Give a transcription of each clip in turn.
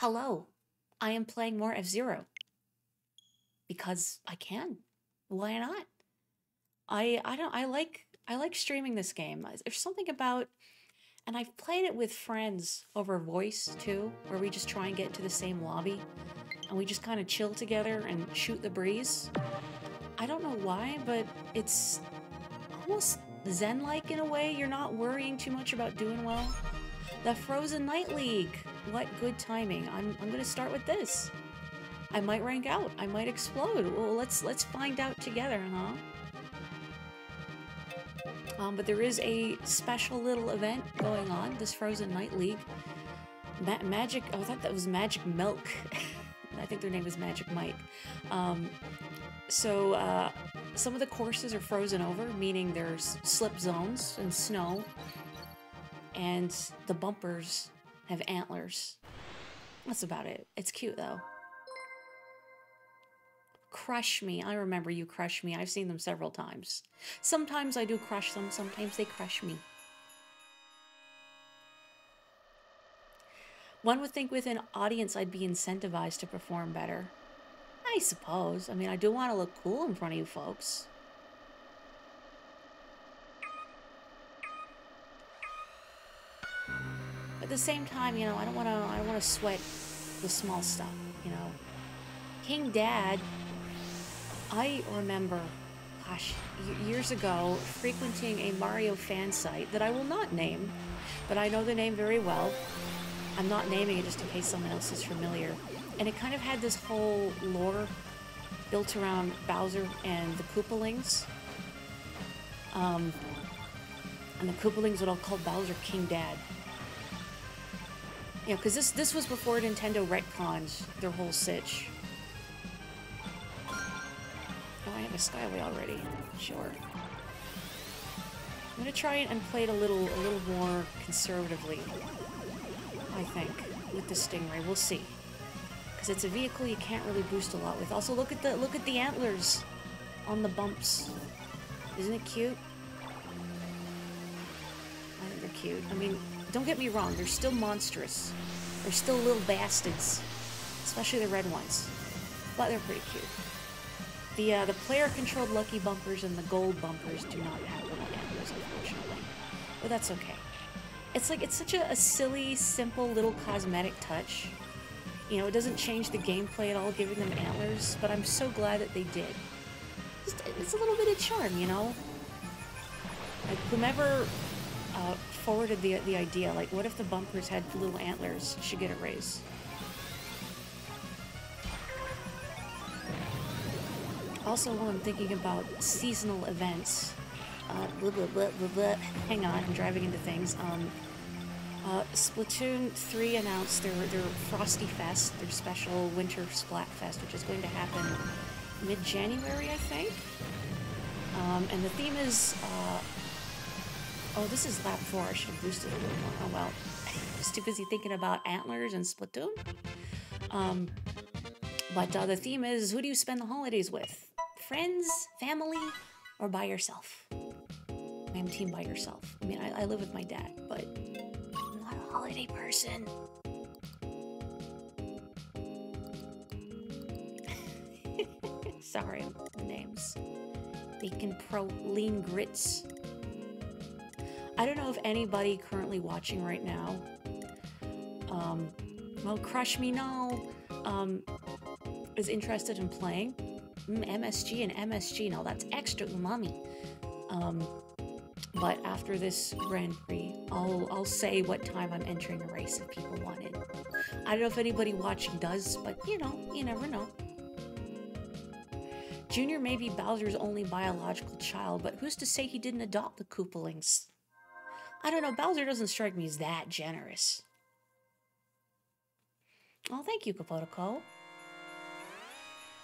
Hello, I am playing more F-Zero. Because I can. Why not? I like streaming this game. There's something about, and I've played it with friends over voice too, where we just try and get to the same lobby and we just kind of chill together and shoot the breeze. I don't know why, but it's almost zen-like in a way. You're not worrying too much about doing well. The Frozen Night League. What good timing. I'm gonna start with this. I might rank out. I might explode. Well, let's find out together, huh? But there is a special little event going on, this Frozen Night League. Magic, oh, I thought that was Magic Milk. I think their name is Magic Mike. Some of the courses are frozen over, meaning there's slip zones and snow. And the bumpers have antlers. That's about it. It's cute, though. Crush Me. I remember you Crush Me. I've seen them several times. Sometimes I do crush them, sometimes they crush me. One would think with an audience I'd be incentivized to perform better. I suppose. I mean, I do want to look cool in front of you folks. But at the same time, you know, I don't want to sweat the small stuff, you know. King Dad, I remember, gosh, years ago, frequenting a Mario fan site that I will not name, but I know the name very well. I'm not naming it just in case someone else is familiar. And it kind of had this whole lore built around Bowser and the Koopalings. And the Koopalings would all call Bowser King Dad. You know, because this was before Nintendo retconned their whole sitch. Oh, I have a Skyway already. Sure. I'm gonna try and play it a little more conservatively, I think, with the Stingray. We'll see. Because it's a vehicle you can't really boost a lot with. Also, look at the antlers on the bumps. Isn't it cute? I think they're cute. I mean, don't get me wrong, they're still monstrous. They're still little bastards. Especially the red ones. But they're pretty cute. The player-controlled lucky bumpers and the gold bumpers do not have little antlers, unfortunately. But that's okay. It's like, it's such a silly, simple little cosmetic touch. You know, it doesn't change the gameplay at all, giving them antlers, but I'm so glad that they did. It's a little bit of charm, you know? Like, whomever forwarded the idea, like, what if the bumpers had little antlers? Should get a raise. Also, while I'm thinking about seasonal events, hang on, I'm driving into things. Splatoon 3 announced their Frosty Fest, their special Winter Splat Fest, which is going to happen mid-January, I think. And the theme is, oh, this is lap 4. I should have boosted it a little more. Oh, well. Just too busy thinking about antlers and Splatoon. But the theme is, who do you spend the holidays with? Friends, family, or by yourself? I'm team by yourself. I mean, I live with my dad, but I'm not a holiday person. Sorry, names. Bacon Pro Lean Grits. I don't know if anybody currently watching right now, well, Crush Me No, is interested in playing MSG and MSG. Now that's extra umami. But after this Grand Prix, I'll say what time I'm entering a race if people want it. I don't know if anybody watching does, but you know, you never know. Junior may be Bowser's only biological child, but who's to say he didn't adopt the Koopalings? I don't know, Bowser doesn't strike me as that generous. Oh, thank you, Kapotoko.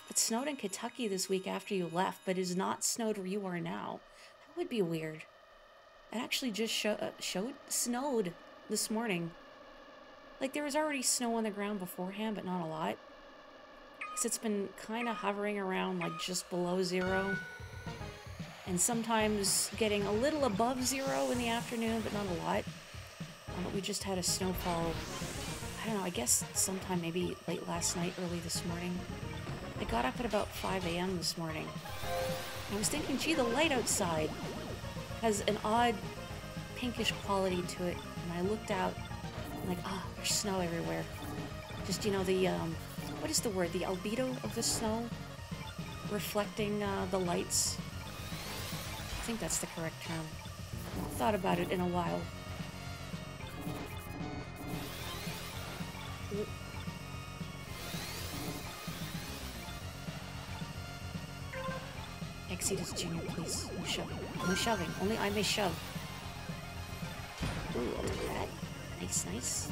It snowed in Kentucky this week after you left, but it is not snowed where you are now. That would be weird. It actually just snowed this morning. Like, there was already snow on the ground beforehand, but not a lot. So it's been kind of hovering around, like, just below 0. And sometimes getting a little above 0 in the afternoon, but not a lot. But we just had a snowfall, I don't know, I guess sometime maybe late last night, early this morning. I got up at about 5 a.m. this morning. I was thinking, gee, the light outside has an odd pinkish quality to it. And I looked out, I'm like, ah, there's snow everywhere. Just, you know, the, what is the word? The albedo of the snow reflecting the lights. I think that's the correct term. I've thought about it in a while. Exodus Jr., please. No shoving. No shoving. Only I may shove. Ooh, I'll take that. Nice, nice.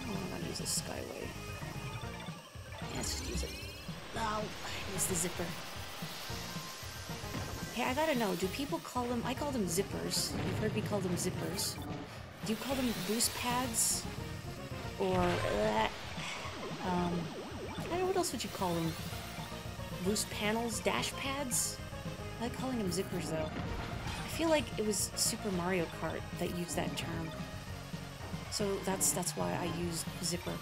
I'm gonna use the Skyway. Yeah, let's just use it. No, use the zipper. Hey, I gotta know, do people call them... I call them zippers. You've heard me call them zippers. Do you call them boost pads? Or... I don't know, what else would you call them? Boost panels? Dash pads? I like calling them zippers, though. I feel like it was Super Mario Kart that used that term. So that's why I use zipper.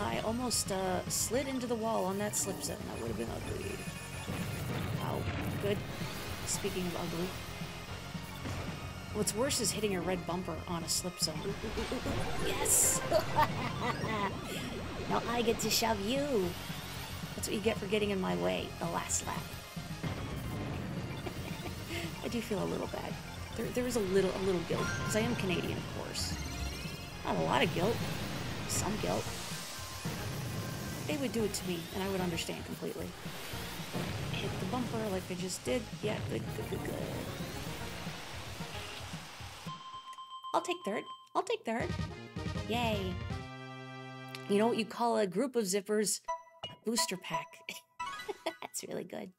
I almost slid into the wall on that slip set, and that would have been ugly. Wow, good. Speaking of ugly. What's worse is hitting a red bumper on a slip zone. Yes! Now I get to shove you. That's what you get for getting in my way the last lap. I do feel a little bad. There is a little guilt, because I am Canadian, of course. Not a lot of guilt. Some guilt. They would do it to me, and I would understand completely. Hit the bumper like I just did. Yeah, good. I'll take third. I'll take third. Yay. You know what you call a group of zippers? A booster pack. That's really good.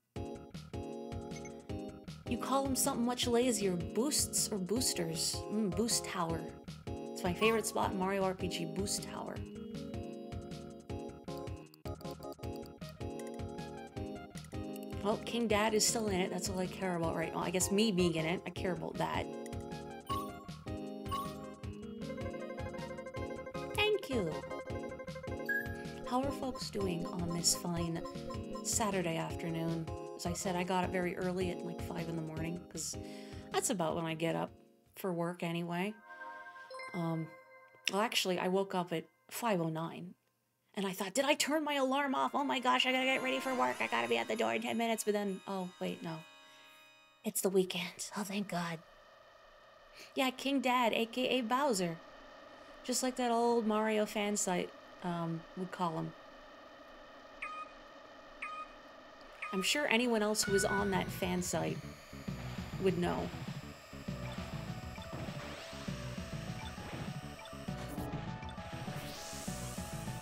You call them something much lazier. Boosts or boosters? Boost Tower. It's my favorite spot in Mario RPG, Boost Tower. Well, King Dad is still in it. That's all I care about right now. I guess me being in it, I care about that. Thank you. How are folks doing on this fine Saturday afternoon? As I said, I got up very early at like 5 in the morning, because that's about when I get up for work anyway. Well, actually, I woke up at 5:09. And I thought, did I turn my alarm off? Oh my gosh, I gotta get ready for work. I gotta be at the door in 10 minutes. But then, oh, wait, no. It's the weekend. Oh, thank God. Yeah, King Dad, aka Bowser. Just like that old Mario fan site would call him. I'm sure anyone else who was on that fan site would know.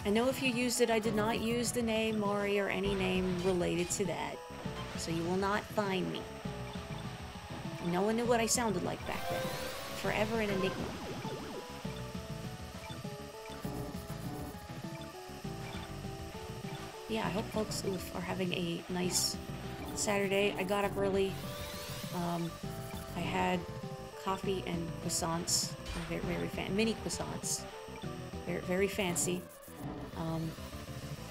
I know if you used it, I did not use the name Maury or any name related to that. So you will not find me. No one knew what I sounded like back then. Forever an enigma. Yeah, I hope folks are having a nice Saturday. I got up early. I had coffee and croissants. Very mini croissants. Very fancy.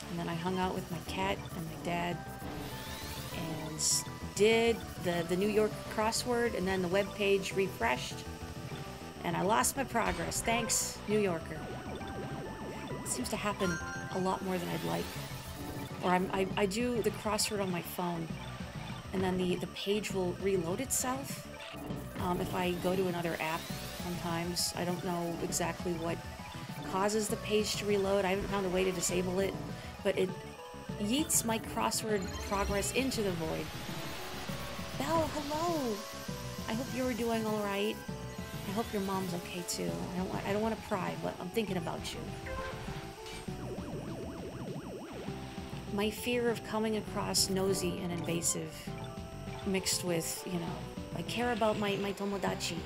And then I hung out with my cat and my dad and did the New York crossword, and then the web page refreshed and I lost my progress. Thanks, New Yorker. It seems to happen a lot more than I'd like. Or I do the crossword on my phone, and then the page will reload itself if I go to another app sometimes. I don't know exactly what causes the page to reload. I haven't found a way to disable it, but it yeets my crossword progress into the void. Belle, hello! I hope you're doing alright. I hope your mom's okay too. I don't want to pry, but I'm thinking about you. My fear of coming across nosy and invasive, mixed with, you know, I care about my tomodachi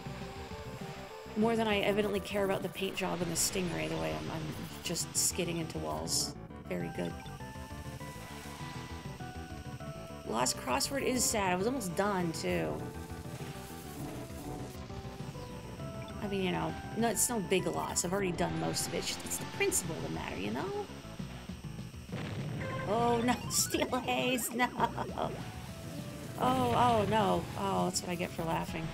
more than I evidently care about the paint job and the stingray, the way I'm just skidding into walls. Very good. Lost crossword is sad. I was almost done, too. I mean, you know, no, it's no big loss. I've already done most of it. It's the principle that matter, you know? Oh, no. Steel Haze, no. Oh, no. Oh, that's what I get for laughing.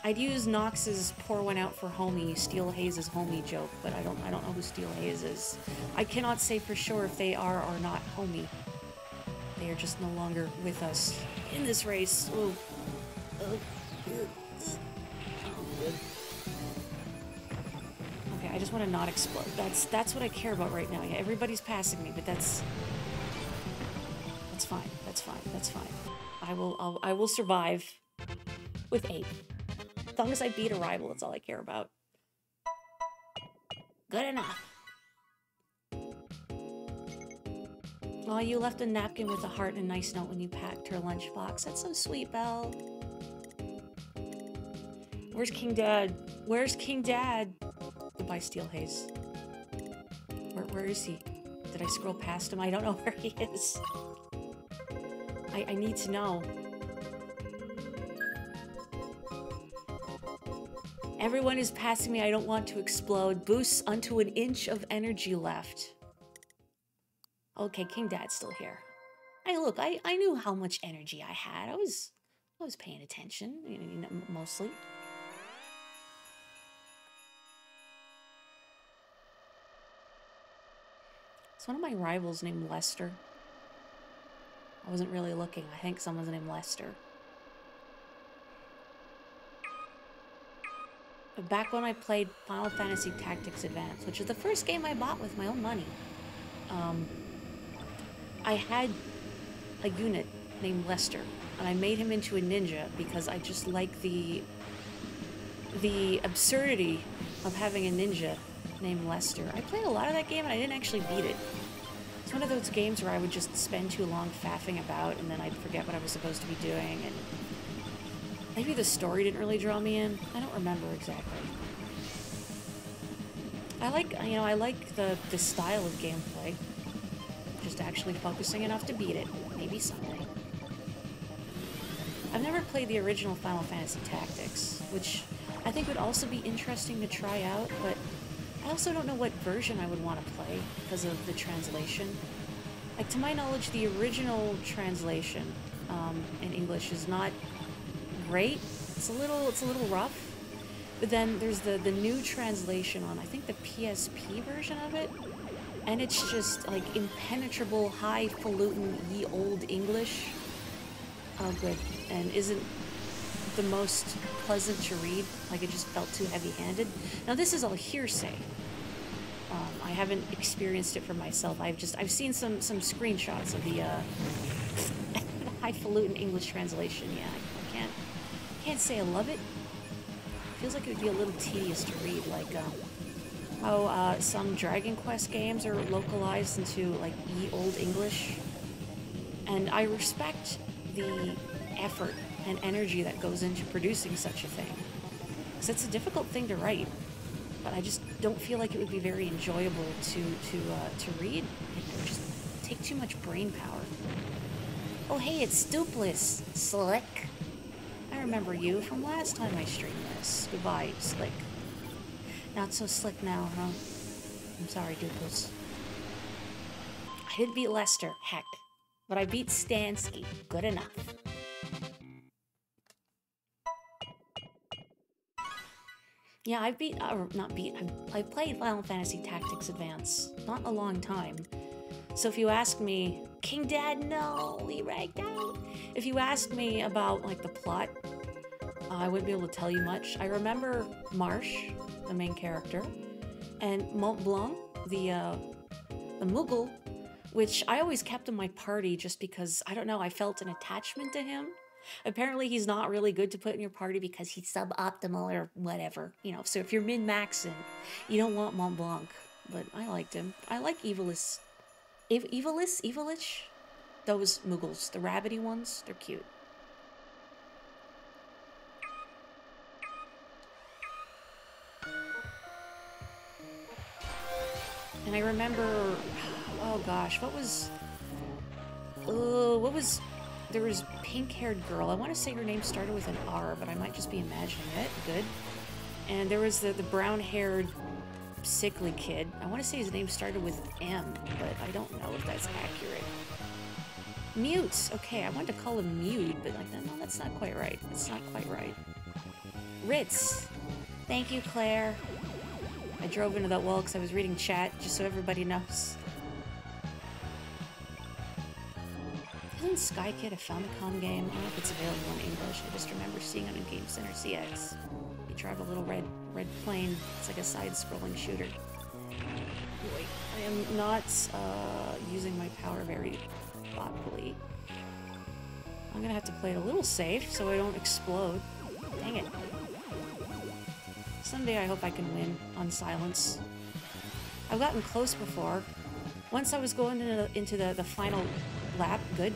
I'd use Nox's pour one out for homie, Steel Haze's homie joke, but I don't know who Steel Haze is. I cannot say for sure if they are or not homie. They are just no longer with us in this race. Ooh. Okay, I just want to not explode. That's what I care about right now. Yeah, everybody's passing me, but that's fine. That's fine. That's fine. I will survive with 8. As long as I beat a rival, that's all I care about. Good enough. Oh, you left a napkin with a heart and a nice note when you packed her lunchbox. That's so sweet, Belle. Where's King Dad? Where's King Dad? Goodbye, Steel Haze. Where is he? Did I scroll past him? I don't know where he is. I need to know. Everyone is passing me. I don't want to explode. Boosts unto an inch of energy left. Okay, King Dad's still here. Hey, look, I knew how much energy I had. I was paying attention, you know, mostly. It's one of my rivals named Lester. I wasn't really looking. I think someone's named Lester. But back when I played Final Fantasy Tactics Advance, which is the first game I bought with my own money, I had a unit named Lester, and I made him into a ninja because I just like the absurdity of having a ninja named Lester. I played a lot of that game and I didn't actually beat it. It's one of those games where I would just spend too long faffing about and then I'd forget what I was supposed to be doing, and maybe the story didn't really draw me in. I don't remember exactly. I like the style of gameplay. Just actually focusing enough to beat it. Maybe someday. I've never played the original Final Fantasy Tactics, which I think would also be interesting to try out, but I also don't know what version I would want to play because of the translation. Like, to my knowledge, the original translation in English is not great. It's a little rough. But then there's the new translation on, I think, the PSP version of it. And it's just, like, impenetrable, highfalutin, ye old English. Oh, good. And isn't the most pleasant to read. Like, it just felt too heavy-handed. Now, this is all hearsay. I haven't experienced it for myself. I've seen some screenshots of the highfalutin English translation. Yeah, I can't say I love it. Feels like it would be a little tedious to read, like how some Dragon Quest games are localized into like ye old English. And I respect the effort and energy that goes into producing such a thing, because it's a difficult thing to write. But I just don't feel like it would be very enjoyable to read. It would just take too much brain power. Oh hey, it's Stoopless, Slick. I remember you from last time I streamed this. Goodbye, Slick. Not so slick now, huh? I'm sorry, Doopless. I didn't beat Lester, heck. But I beat Stansky. Good enough. Yeah, I've beat, I've played Final Fantasy Tactics Advance. Not in a long time. So if you ask me, King Dad, no, he ragged out. If you ask me about, like, the plot, I wouldn't be able to tell you much. I remember Marsh, the main character, and Mont Blanc, the Moogle, which I always kept in my party just because, I don't know, I felt an attachment to him. Apparently he's not really good to put in your party because he's suboptimal or whatever, you know. So if you're min-maxing, you don't want Mont Blanc. But I liked him. I like Evilis. Evilich? Those Moogles, the rabbity ones, they're cute. And I remember, oh gosh, what was There was pink-haired girl. I want to say her name started with an R, but I might just be imagining it. Good. And there was the brown-haired sickly kid. I want to say his name started with M, but I don't know if that's accurate. Mute. Okay, I wanted to call him Mute, but like, no, that's not quite right. That's not quite right. Ritz. Thank you, Claire. I drove into that wall because I was reading chat, just so everybody knows. Isn't Sky Kid a Famicom game? I don't know if it's available in English. I just remember seeing it in Game Center CX. You drive a little red plane. It's like a side-scrolling shooter. Wait, I am not using my power very thoughtfully. I'm gonna have to play it a little safe so I don't explode. Dang it. Someday I hope I can win on silence. I've gotten close before. Once I was going into the final lap, good,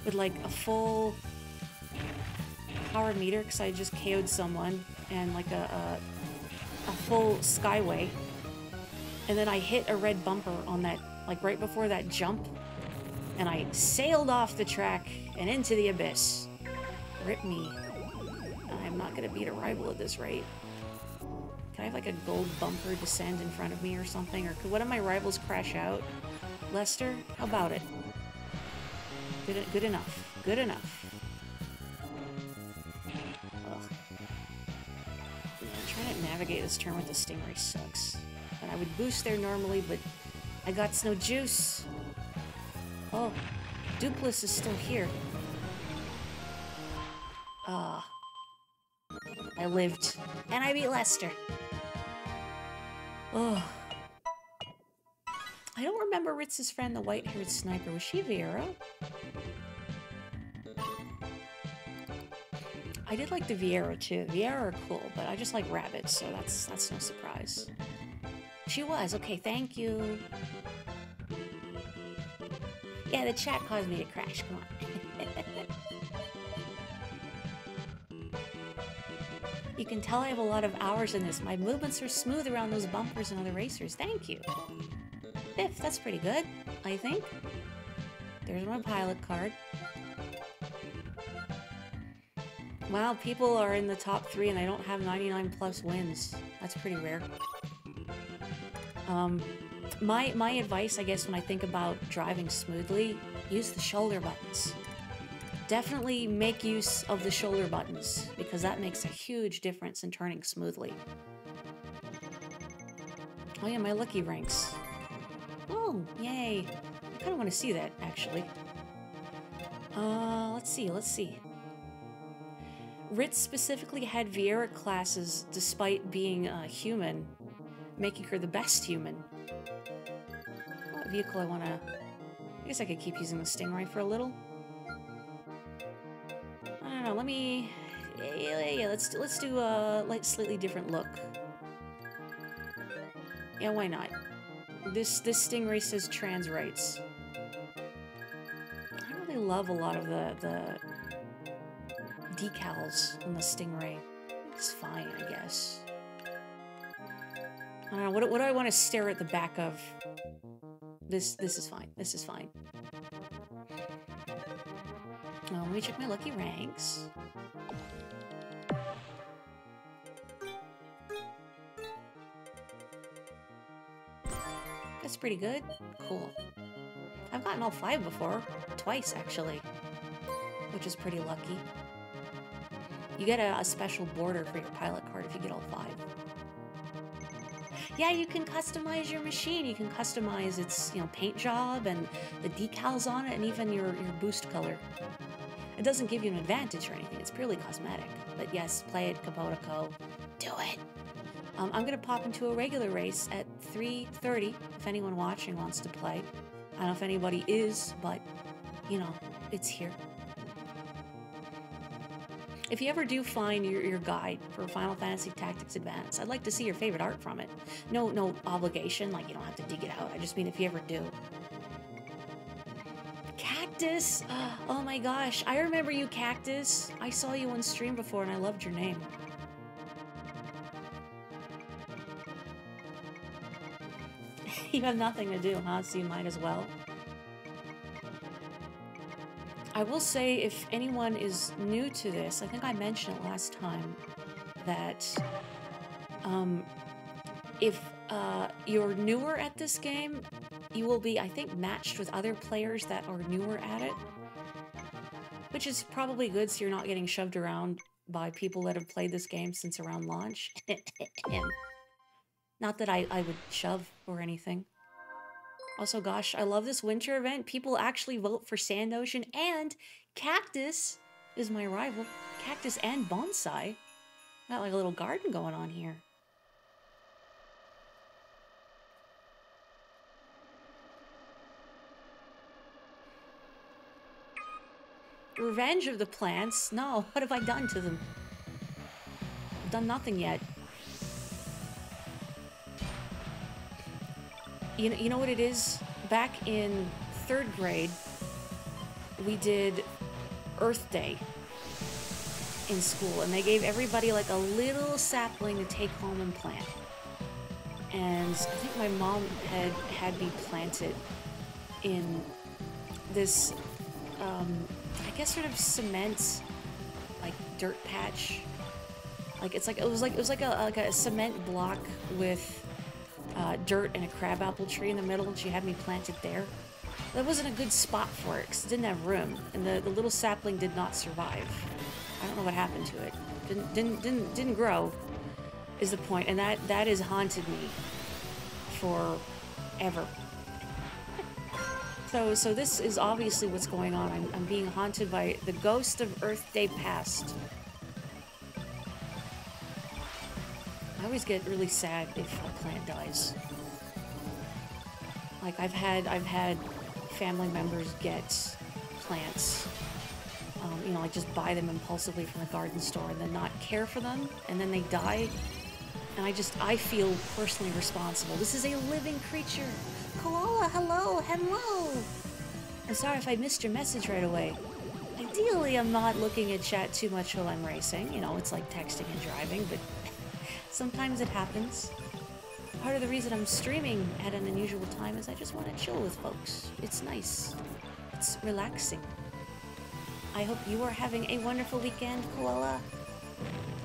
with like a full power meter because I just KO'd someone and like a full skyway. And then I hit a red bumper on that, like right before that jump, and I sailed off the track and into the abyss. Rip me. I'm not gonna beat a rival at this rate. Can I have like a gold bumper descend in front of me or something? Or could one of my rivals crash out? Lester, how about it? Good enough. Good enough. Ugh. Yeah, trying to navigate this turn with the Stingray sucks. And I would boost there normally, but I got no juice. Oh, Dupless is still here. Ah. I lived. And I beat Lester. Oh. I don't remember Ritz's friend, the white-haired sniper. Was she Vieira? I did like the Vieira too. Vieira are cool, but I just like rabbits, so that's no surprise. She was. Okay, thank you. Yeah, the chat caused me to crash. Come on. You can tell I have a lot of hours in this. My movements are smooth around those bumpers and other racers. Thank you. Biff, that's pretty good, I think. There's my pilot card. Wow, people are in the top 3 and I don't have 99 plus wins. That's pretty rare. My advice, I guess, when I think about driving smoothly, use the shoulder buttons. Definitely make use of the shoulder buttons, because that makes a huge difference in turning smoothly. Oh yeah, my lucky ranks. Oh, yay. I kind of want to see that, actually. Let's see. Ritz specifically had Vieira classes despite being human, making her the best human. What vehicle I want to... I guess I could keep using the Stingray for a little. I don't know, let me... Yeah, let's do a slightly different look. Yeah, why not? This Stingray says trans rights. I don't really love a lot of the decals on the Stingray. It's fine, I guess. I don't know, what do I want to stare at the back of? This is fine. This is fine. Oh, let me check my lucky ranks. That's pretty good. Cool. I've gotten all 5 before. Twice, actually. Which is pretty lucky. You get a special border for your pilot card if you get all 5. Yeah, you can customize your machine. You can customize its, paint job and the decals on it and even your boost color. It doesn't give you an advantage or anything. It's purely cosmetic. But yes, play it, Capotico. Do it! I'm going to pop into a regular race at 3:30 if anyone watching wants to play. I don't know if anybody is, but, it's here. If you ever do find your guide for Final Fantasy Tactics Advance, I'd like to see your favorite art from it. No obligation, like you don't have to dig it out. I just mean if you ever do. Cactus! Oh my gosh, I remember you, Cactus. I saw you on stream before and I loved your name. You have nothing to do, huh? So you might as well. I will say, if anyone is new to this, I think I mentioned it last time, that if you're newer at this game, you will be, I think, matched with other players that are newer at it. Which is probably good, so you're not getting shoved around by people that have played this game since around launch. Not that I would shove or anything. Also, gosh, I love this winter event. People actually vote for Sand Ocean, and Cactus is my rival. Cactus and Bonsai. Got like a little garden going on here. Revenge of the plants? No, what have I done to them? I've done nothing yet. You know what it is? Back in 3rd grade, we did Earth Day in school, and they gave everybody like a little sapling to take home and plant. And I think my mom had me planted in this, I guess sort of cement, like dirt patch. Like it was like a cement block with dirt and a crabapple tree in the middle, and she had me planted there. That wasn't a good spot for it because it didn't have room, and the little sapling did not survive. I don't know what happened to it. Didn't grow, is the point, and that has haunted me forever. So this is obviously what's going on. I'm being haunted by the ghost of Earth Day past. I always get really sad if a plant dies. Like I've had family members get plants, you know, like just buy them impulsively from the garden store and then not care for them, and then they die. And I feel personally responsible. This is a living creature. Koala, hello, hello. I'm sorry if I missed your message right away. Ideally, I'm not looking at chat too much while I'm racing. You know, it's like texting and driving, but sometimes it happens. Part of the reason I'm streaming at an unusual time is I just want to chill with folks. It's nice. It's relaxing. I hope you are having a wonderful weekend, Koala.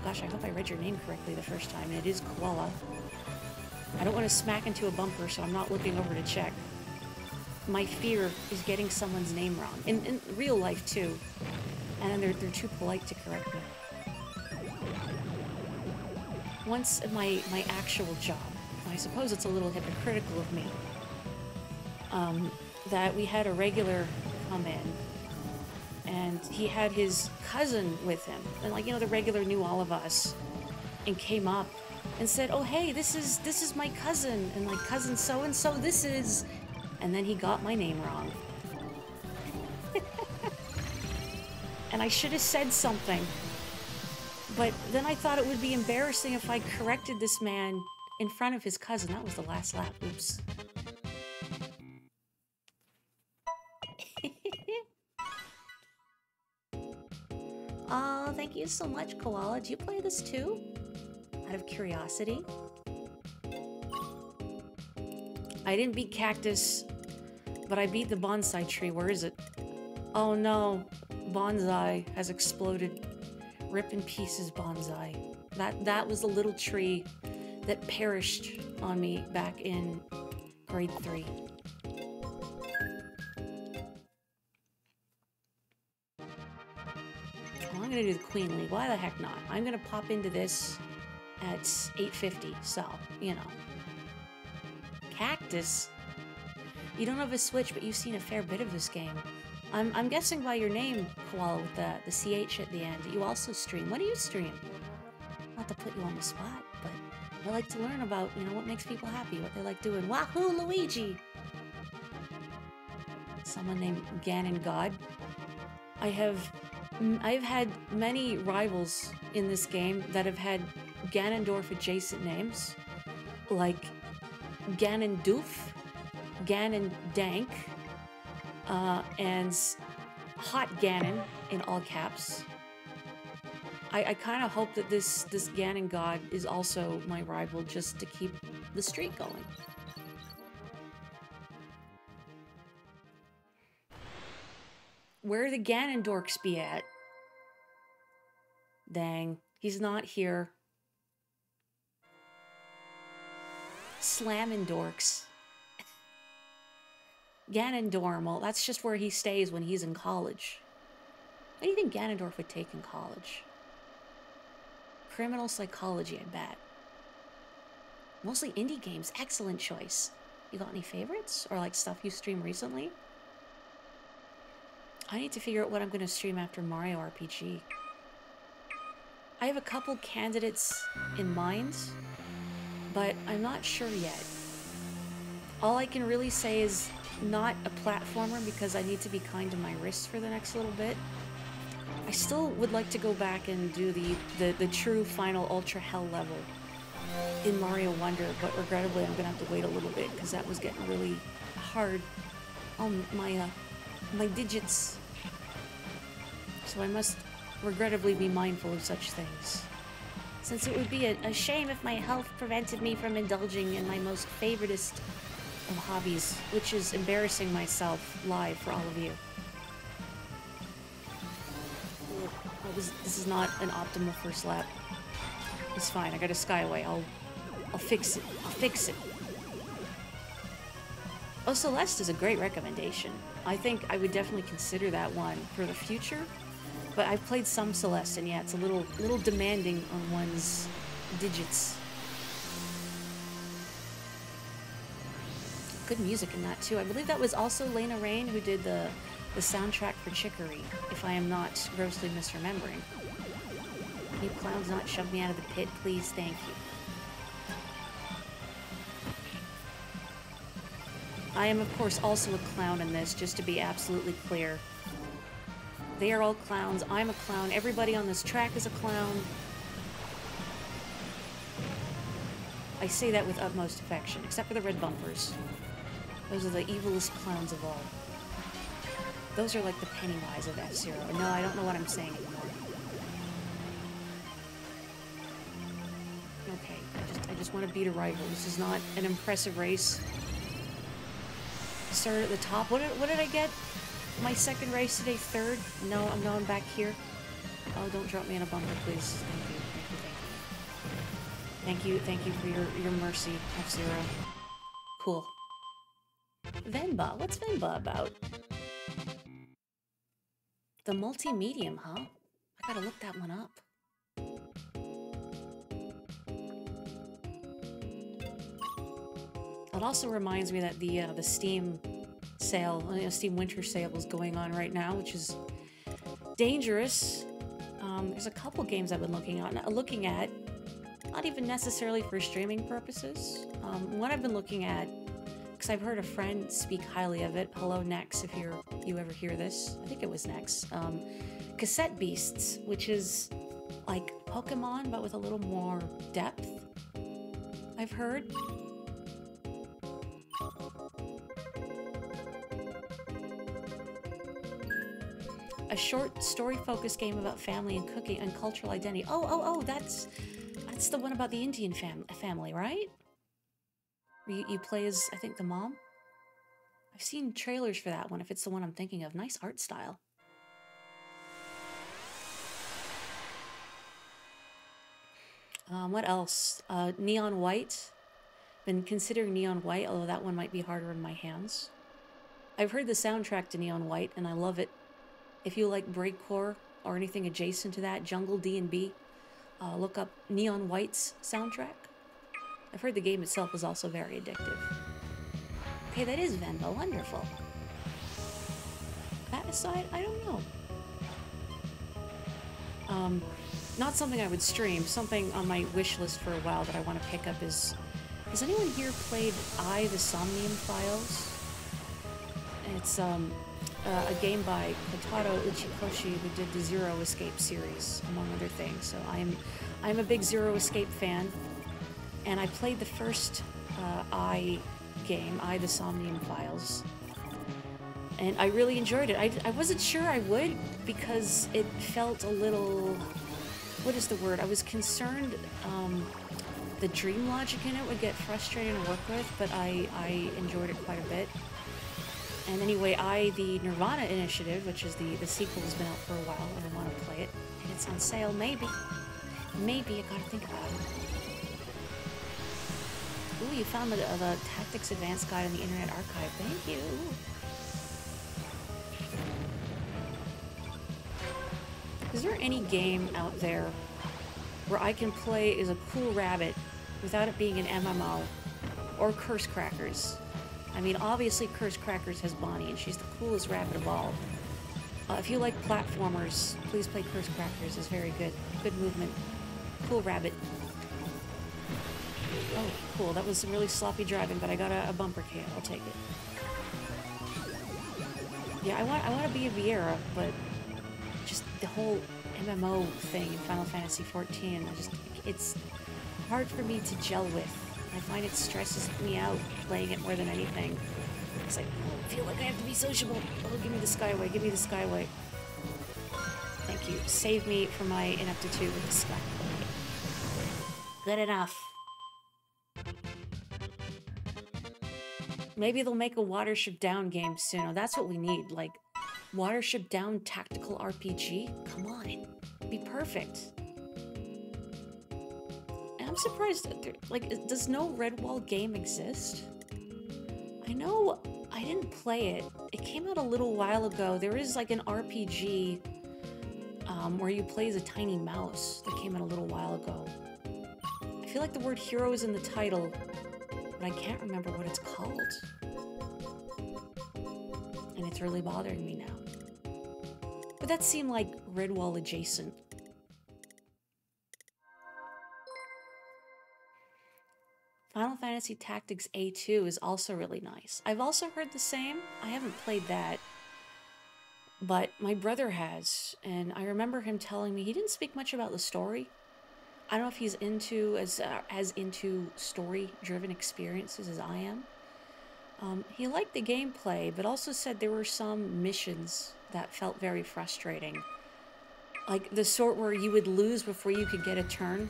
Gosh, I hope I read your name correctly the first time. It is Koala. I don't want to smack into a bumper, so I'm not looking over to check. My fear is getting someone's name wrong. In real life, too. And then they're too polite to correct me. Once at my actual job, I suppose it's a little hypocritical of me, that we had a regular come in, and he had his cousin with him. And like, you know, the regular knew all of us, and came up and said, "Oh, hey, this is my cousin," and like, "Cousin so-and-so, this is..." And then he got my name wrong. And I should have said something. But then I thought it would be embarrassing if I corrected this man in front of his cousin. That was the last lap. Oops. Oh, thank you so much, Koala. Do you play this too? Out of curiosity. I didn't beat Cactus, but I beat the bonsai tree. Where is it? Oh no, bonsai has exploded. Rip in pieces, bonsai. That was the little tree that perished on me back in grade 3. Well, I'm gonna do the Queenly. Why the heck not? I'm gonna pop into this at 8:50, so, you know. Cactus? You don't have a Switch, but you've seen a fair bit of this game. I'm guessing by your name, Koala, with the CH at the end, that you also stream. What do you stream? Not to put you on the spot, but I like to learn about, you know, what makes people happy, what they like doing. Wahoo, Luigi! Someone named Ganon God. I've had many rivals in this game that have had Ganondorf adjacent names, like Ganondoof, Ganondank, and Hot Ganon in all caps. I kind of hope that this Ganon God is also my rival, just to keep the streak going. Where the Ganondorks be at? Dang, he's not here. Slammin' dorks. Ganondorf, well, that's just where he stays when he's in college. What do you think Ganondorf would take in college? Criminal psychology, I bet. Mostly indie games, excellent choice. You got any favorites? Or like stuff you streamed recently? I need to figure out what I'm going to stream after Mario RPG. I have a couple candidates in mind, but I'm not sure yet. All I can really say is not a platformer because I need to be kind to my wrists for the next little bit. I still would like to go back and do the true final Ultra Hell level in Mario Wonder, but regrettably I'm gonna have to wait a little bit because that was getting really hard on my digits. So I must regrettably be mindful of such things, since it would be a shame if my health prevented me from indulging in my most favoritist of hobbies, which is embarrassing myself live for all of you. This is not an optimal first lap. It's fine. I got a Skyway. I'll fix it. I'll fix it. Oh, Celeste is a great recommendation. I think I would definitely consider that one for the future. But I've played some Celeste, and yeah, it's a little demanding on one's digits. Good music in that too. I believe that was also Lena Raine who did the soundtrack for Chicory, if I am not grossly misremembering. Can you clowns not shove me out of the pit, please? Thank you. I am, of course, also a clown in this, just to be absolutely clear. They are all clowns. I'm a clown. Everybody on this track is a clown. I say that with utmost affection, except for the red bumpers. Those are the evilest clowns of all. Those are like the Pennywise of F-Zero. No, I don't know what I'm saying anymore. Okay, I just want to beat a rival. This is not an impressive race. Started at the top. What did I get? My second race today, third? No, I'm going back here. Oh, don't drop me in a bumper, please. Thank you for your mercy, F-Zero. Cool. Venba, what's Venba about? The multi-medium, huh? I gotta look that one up. It also reminds me that the Steam sale, Steam Winter Sale is going on right now, which is dangerous. There's a couple games I've been looking at, not even necessarily for streaming purposes. One I've been looking at, because I've heard a friend speak highly of it. Hello, Nex, if you ever hear this. I think it was Nex. Cassette Beasts, which is like Pokemon, but with a little more depth, I've heard. A short story-focused game about family and cooking and cultural identity. Oh, that's the one about the Indian family, right? Where you play as, I think, the mom? I've seen trailers for that one, if it's the one I'm thinking of. Nice art style. What else? Neon White. Been considering Neon White, although that one might be harder in my hands. I've heard the soundtrack to Neon White, and I love it. If you like breakcore or anything adjacent to that, Jungle D&B, look up Neon White's soundtrack. I've heard the game itself is also very addictive. Okay, that is Venba. Wonderful. That aside, I don't know. Not something I would stream. Something on my wish list for a while that I want to pick up is... Has anyone here played The Somnium Files? It's a game by Kotaro Uchikoshi, who did the Zero Escape series, among other things. So I'm a big Zero Escape fan, and I played the first game, The Somnium Files, and I really enjoyed it. I wasn't sure I would, because it felt a little... What is the word? I was concerned the dream logic in it would get frustrating to work with, but I enjoyed it quite a bit. And anyway, the Nirvana Initiative, which is the sequel, has been out for a while, and I want to play it. And it's on sale, maybe. Maybe, I gotta think about it. Ooh, you found the Tactics Advanced Guide on the Internet Archive. Thank you. Is there any game out there where I can play as a cool rabbit without it being an MMO? Or Curse Crackers? I mean, obviously Curse Crackers has Bonnie, and she's the coolest rabbit of all. If you like platformers, please play Curse Crackers. It's very good. Good movement. Cool rabbit. Oh, cool. That was some really sloppy driving, but I got a bumper kit. I'll take it. Yeah, I want to be a Vieira, but just the whole MMO thing in Final Fantasy XIV, it's hard for me to gel with. I find it stresses me out playing it more than anything. It's like, I feel like I have to be sociable. Oh, give me the Skyway, give me the Skyway. Thank you. Save me from my ineptitude with the Skyway. Good enough. Maybe they'll make a Watership Down game soon. Oh, that's what we need. Like, Watership Down tactical RPG? Come on. It'd be perfect. I'm surprised that does no Redwall game exist? I know I didn't play it. It came out a little while ago. There is like an RPG where you play as a tiny mouse that came out a little while ago. I feel like the word hero is in the title, but I can't remember what it's called. And it's really bothering me now. But that seemed like Redwall adjacent. Final Fantasy Tactics A2 is also really nice. I've also heard the same. I haven't played that, but my brother has, and I remember him telling me he didn't speak much about the story. I don't know if he's into as into story-driven experiences as I am. He liked the gameplay, but also said there were some missions that felt very frustrating. Like the sort where you would lose before you could get a turn.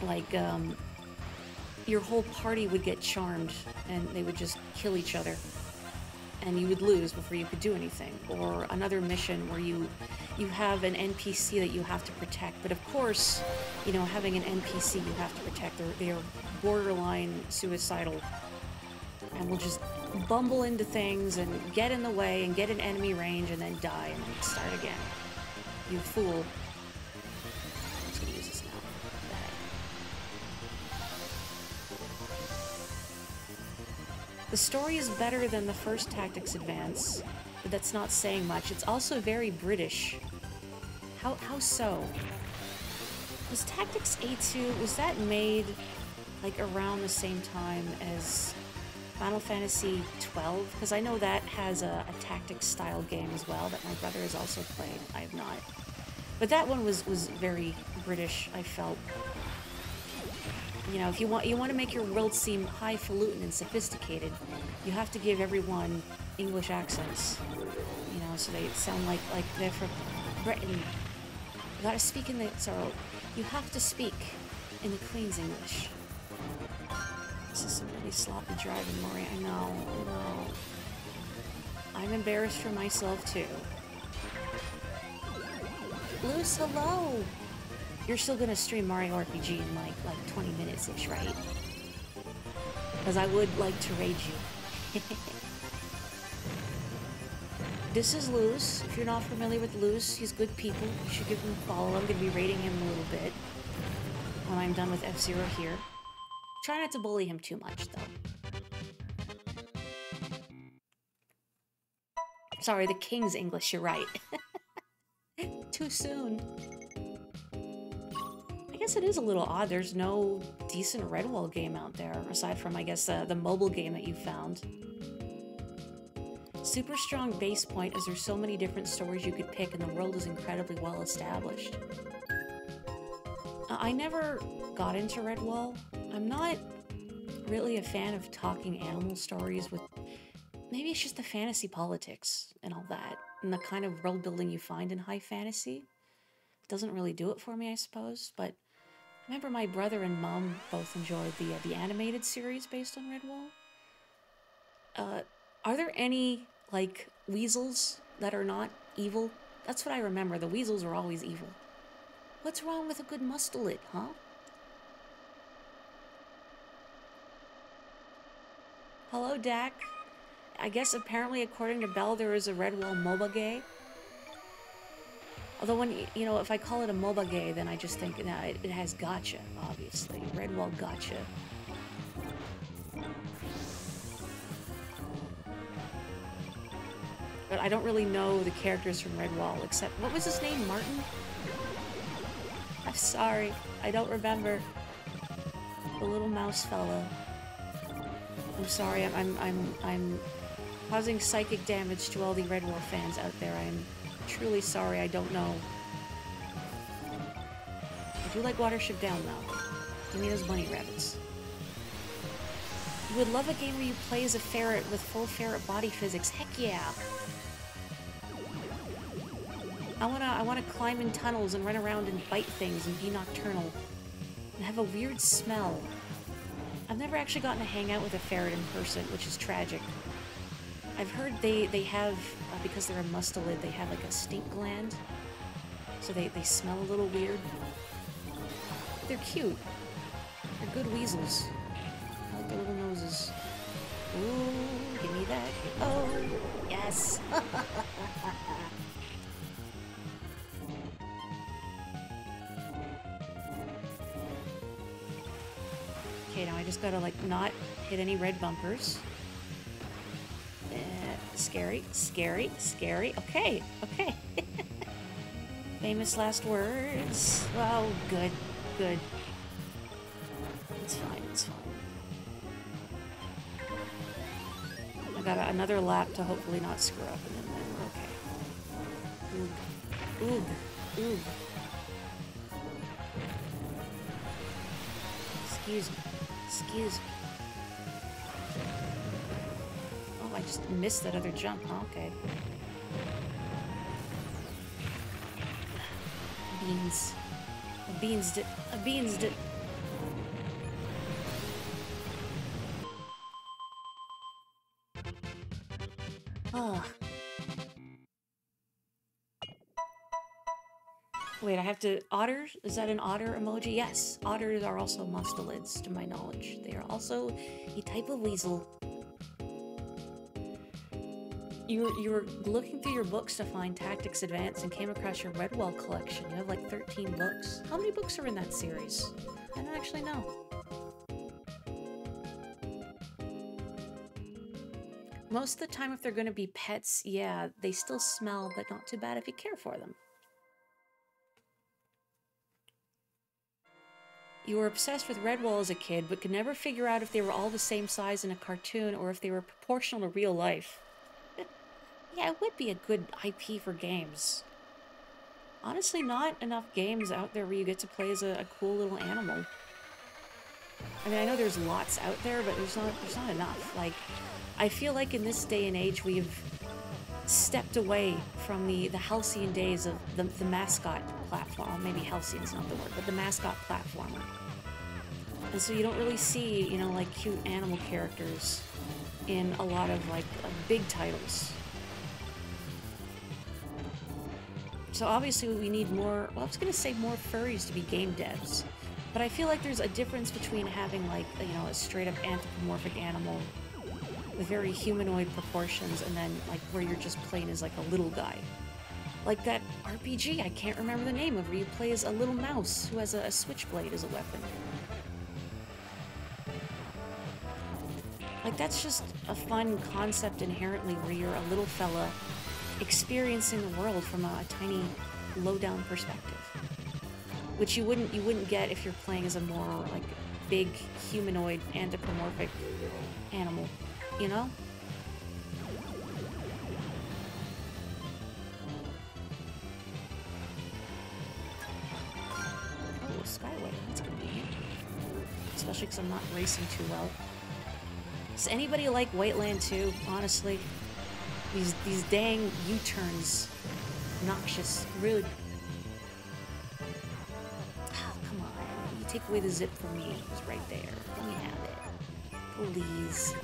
Like, your whole party would get charmed, and they would just kill each other. And you would lose before you could do anything. Or another mission where you have an NPC that you have to protect. But of course, you know, having an NPC you have to protect, they're borderline suicidal. And will just bumble into things and get in the way and get in enemy range and then die and then start again. You fool. I'm just gonna use this now. The story is better than the first Tactics Advance, but that's not saying much. It's also very British. How so? Was Tactics A2, was that made like around the same time as Final Fantasy XII? Because I know that has a tactics style game as well that my brother has also played. I have not. But that one was very British, I felt. You know, if you want to make your world seem highfalutin and sophisticated, you have to give everyone English accents. You know, so they sound like they're from Britain. You gotta speak in the you have to speak in the Queen's English. This is some really sloppy driving, Maury. I know. I'm embarrassed for myself too. Luce, hello. You're still gonna stream Mario RPG in like 20 minutes-ish, right? Because I would like to raid you. This is Luce. If you're not familiar with Luce, he's good people. You should give him a follow. I'm gonna be raiding him a little bit when I'm done with F-Zero here. Try not to bully him too much, though. Sorry, the King's English, you're right. Too soon. I guess it is a little odd. There's no decent Redwall game out there, aside from, I guess, the mobile game that you found. Super strong base point as there's so many different stories you could pick and the world is incredibly well established. I never got into Redwall. I'm not really a fan of talking animal stories with... Maybe it's just the fantasy politics and all that, and the kind of world building you find in high fantasy. It doesn't really do it for me, I suppose, but I remember my brother and mom both enjoyed the animated series based on Redwall. Are there any, like, weasels that are not evil? That's what I remember. The weasels are always evil. What's wrong with a good mustelid, huh? Hello, Dak. I guess apparently, according to Belle, there is a Redwall MOBA gay. Although when, you know, if I call it a MOBA gay, then I just think, nah, it has gotcha, obviously. Redwall gotcha. But I don't really know the characters from Redwall, except, what was his name, Martin? I'm sorry, I don't remember. The little mouse fellow. I'm sorry, I'm causing psychic damage to all the Redwall fans out there. I am truly sorry, I don't know. I do like Watership Down, though. Give me those bunny rabbits. You would love a game where you play as a ferret with full ferret body physics. Heck yeah! I wanna climb in tunnels and run around and bite things and be nocturnal. And have a weird smell. I've never actually gotten to hang out with a ferret in person, which is tragic. I've heard they have, because they're a mustelid, they have like a stink gland. So they smell a little weird. They're cute. They're good weasels. I like their little noses. Ooh, give me that. Oh, yes. Okay, now I just gotta, like, not hit any red bumpers. Scary, scary, scary. Okay, okay. Famous last words. Oh, good, good. It's fine, it's fine. I got another lap to hopefully not screw up, and then we're okay. Oog, oog, oog. Excuse me. Excuse me. Oh, I just missed that other jump, huh? Okay. Beans. A beans did. A beans did. Oh. Wait, I have to... Otters? Is that an otter emoji? Yes. Otters are also mustelids, to my knowledge. They are also a type of weasel. You were looking through your books to find Tactics Advance and came across your Redwall collection. You have like 13 books. How many books are in that series? I don't actually know. Most of the time, if they're going to be pets, yeah, they still smell, but not too bad if you care for them. You were obsessed with Redwall as a kid, but could never figure out if they were all the same size in a cartoon or if they were proportional to real life. Yeah, it would be a good IP for games. Honestly, not enough games out there where you get to play as a cool little animal. I mean, I know there's lots out there, but there's not enough. Like, I feel like in this day and age, we've stepped away from the halcyon days of the mascot platform. Maybe halcyon's not the word, but the mascot platformer. And so you don't really see, you know, like cute animal characters in a lot of like big titles. So obviously we need more, well, I was gonna say more furries to be game devs, but I feel like there's a difference between having like, you know, a straight up anthropomorphic animal with very humanoid proportions, and then like where you're just playing as like a little guy. Like that RPG, I can't remember the name of, where you play as a little mouse who has a switchblade as a weapon. Like that's just a fun concept inherently, where you're a little fella experiencing the world from a tiny, low-down perspective. Which you wouldn't get if you're playing as a more like big humanoid anthropomorphic animal. You know? Oh, Skyway. That's convenient. Especially because I'm not racing too well. Does anybody like Whiteland 2? Honestly? These dang U-turns. Noxious. Really... Oh, come on. You take away the zip from me. It's right there. Let me have it. Please.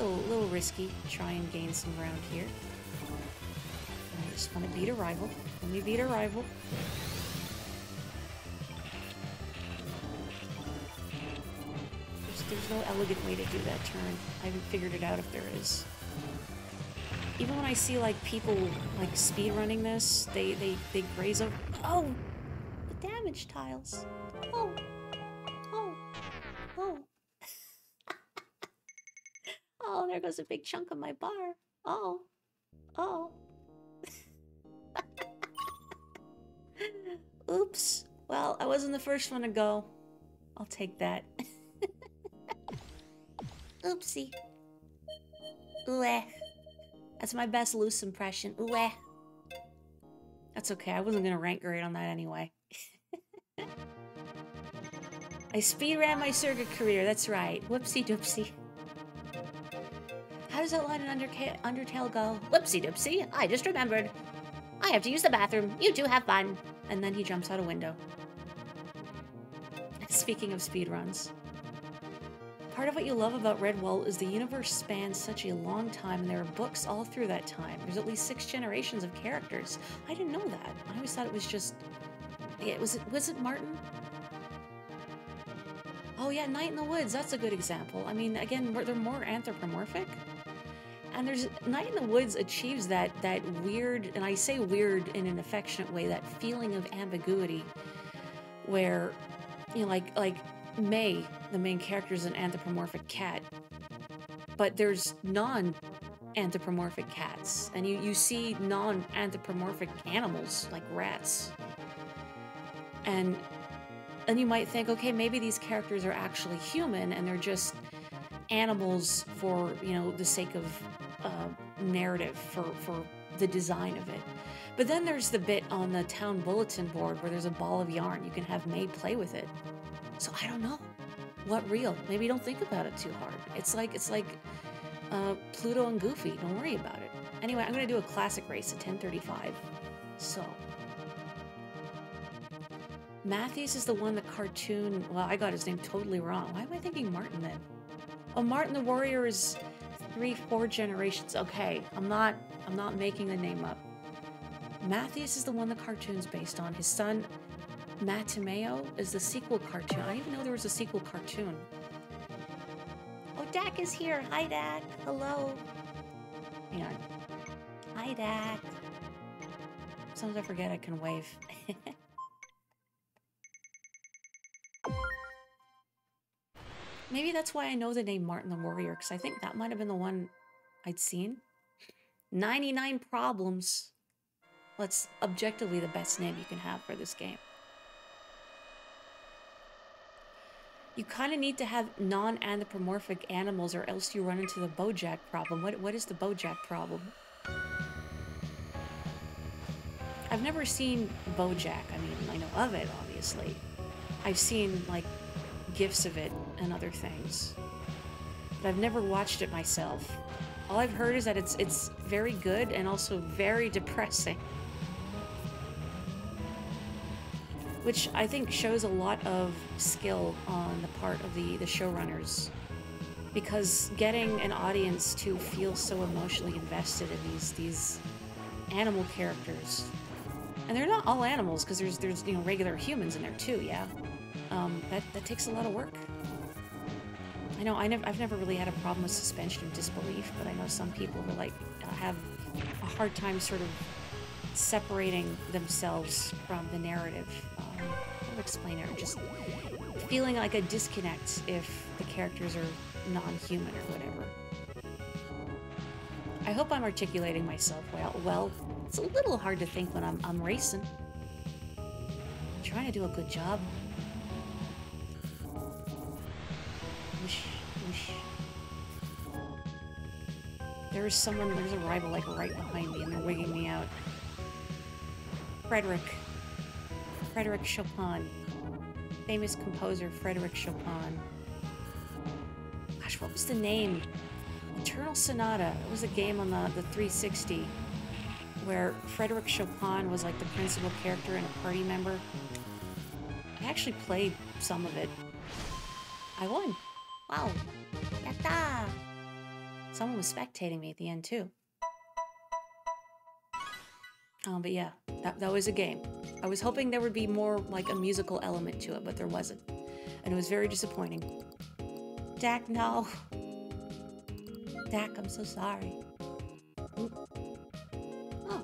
little risky. Try and gain some ground here. I just want to beat a rival. Let me beat a rival. There's no elegant way to do that turn. I haven't figured it out if there is. Even when I see like people like speedrunning this, they graze over. Oh, the damage tiles. Oh, oh, oh. Oh, there goes a big chunk of my bar. Oh, oh. Oops. Well, I wasn't the first one to go. I'll take that. Oopsie. Ooh eh. That's my best loose impression. Ooh eh. That's okay, I wasn't gonna rank grade on that anyway. I speedran my circuit career, that's right. Whoopsie doopsie. How does that line in Undertale go? Whoopsie doopsie, I just remembered. I have to use the bathroom. You two have fun. And then he jumps out a window. Speaking of speedruns. Part of what you love about Redwall is the universe spans such a long time and there are books all through that time. There's at least 6 generations of characters. I didn't know that. I always thought it was just... Yeah, was it Martin? Oh yeah, Night in the Woods, that's a good example. I mean, again, they're more anthropomorphic. And there's Night in the Woods achieves that weird, and I say weird in an affectionate way, that feeling of ambiguity where, you know, like May, the main character, is an anthropomorphic cat, but there's non-anthropomorphic cats, and you see non-anthropomorphic animals like rats, and you might think, okay, maybe these characters are actually human and they're just animals for, you know, the sake of narrative, for the design of it. But then there's the bit on the town bulletin board where there's a ball of yarn. You can have May play with it. So I don't know what real. Maybe don't think about it too hard. It's like Pluto and Goofy. Don't worry about it. Anyway, I'm gonna do a classic race at 10:35. So Matthews is the one, the cartoon. Well, I got his name totally wrong. Why am I thinking Martin then? Oh, Martin the Warrior is 3-4 generations. Okay, I'm not making the name up. Matthews is the one the cartoon's based on. His son, Matameo, is the sequel cartoon. I didn't even know there was a sequel cartoon. Oh, Dak is here. Hi, Dak. Hello. Hang on. Hi, Dak. Sometimes I forget I can wave. Maybe that's why I know the name Martin the Warrior, because I think that might have been the one I'd seen. 99 Problems. Well, it's objectively the best name you can have for this game. You kind of need to have non-anthropomorphic animals or else you run into the Bojack problem. What is the Bojack problem? I've never seen Bojack. I mean, I know of it, obviously. I've seen, like, GIFs of it and other things, but I've never watched it myself. All I've heard is that it's very good and also very depressing, which I think shows a lot of skill on the part of the showrunners, because getting an audience to feel so emotionally invested in these animal characters, and they're not all animals, because there's you know, regular humans in there too, yeah. That takes a lot of work. I know I've never really had a problem with suspension of disbelief, but I know some people who like have a hard time sort of separating themselves from the narrative. I'll explain it. Just feeling like a disconnect if the characters are non-human or whatever. I hope I'm articulating myself well. Well, it's a little hard to think when I'm racing. I'm trying to do a good job. There's a rival like right behind me and they're wigging me out. Frederick Chopin. Famous composer Frederick Chopin. Gosh, what was the name? Eternal Sonata. It was a game on the 360 where Frederick Chopin was like the principal character and a party member. I actually played some of it. I won. Wow. Yatta! Someone was spectating me at the end, too. But yeah, that was a game. I was hoping there would be more, like, a musical element to it, but there wasn't. And it was very disappointing. Dak, no. Dak, I'm so sorry. Oop. Oh,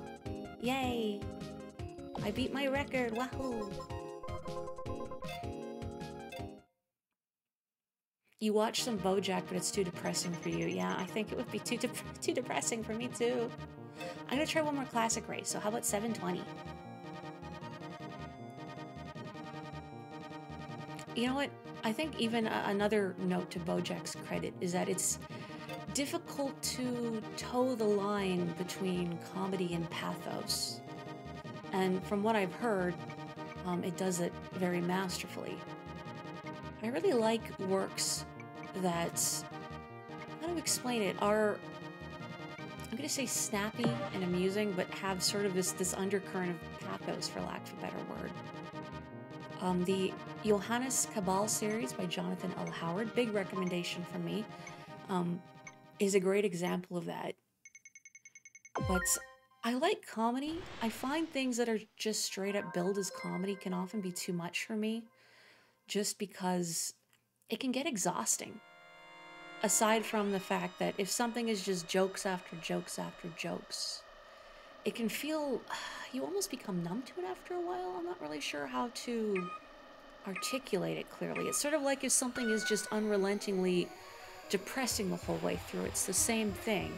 yay. I beat my record, wahoo. You watch some BoJack, but it's too depressing for you. Yeah, I think it would be too depressing for me, too. I'm gonna try one more classic race, so how about 720? You know what? I think even another note to BoJack's credit is that it's difficult to toe the line between comedy and pathos. And from what I've heard, it does it very masterfully. I really like works that, how to explain it, are, I'm gonna say snappy and amusing, but have sort of this undercurrent of pathos, for lack of a better word. The Johannes Cabal series by Jonathan L. Howard, big recommendation from me, is a great example of that. But I like comedy. I find things that are just straight up billed as comedy can often be too much for me, just because it can get exhausting. Aside from the fact that if something is just jokes after jokes after jokes, it can feel, you almost become numb to it after a while. I'm not really sure how to articulate it clearly. It's sort of like if something is just unrelentingly depressing the whole way through. It's the same thing.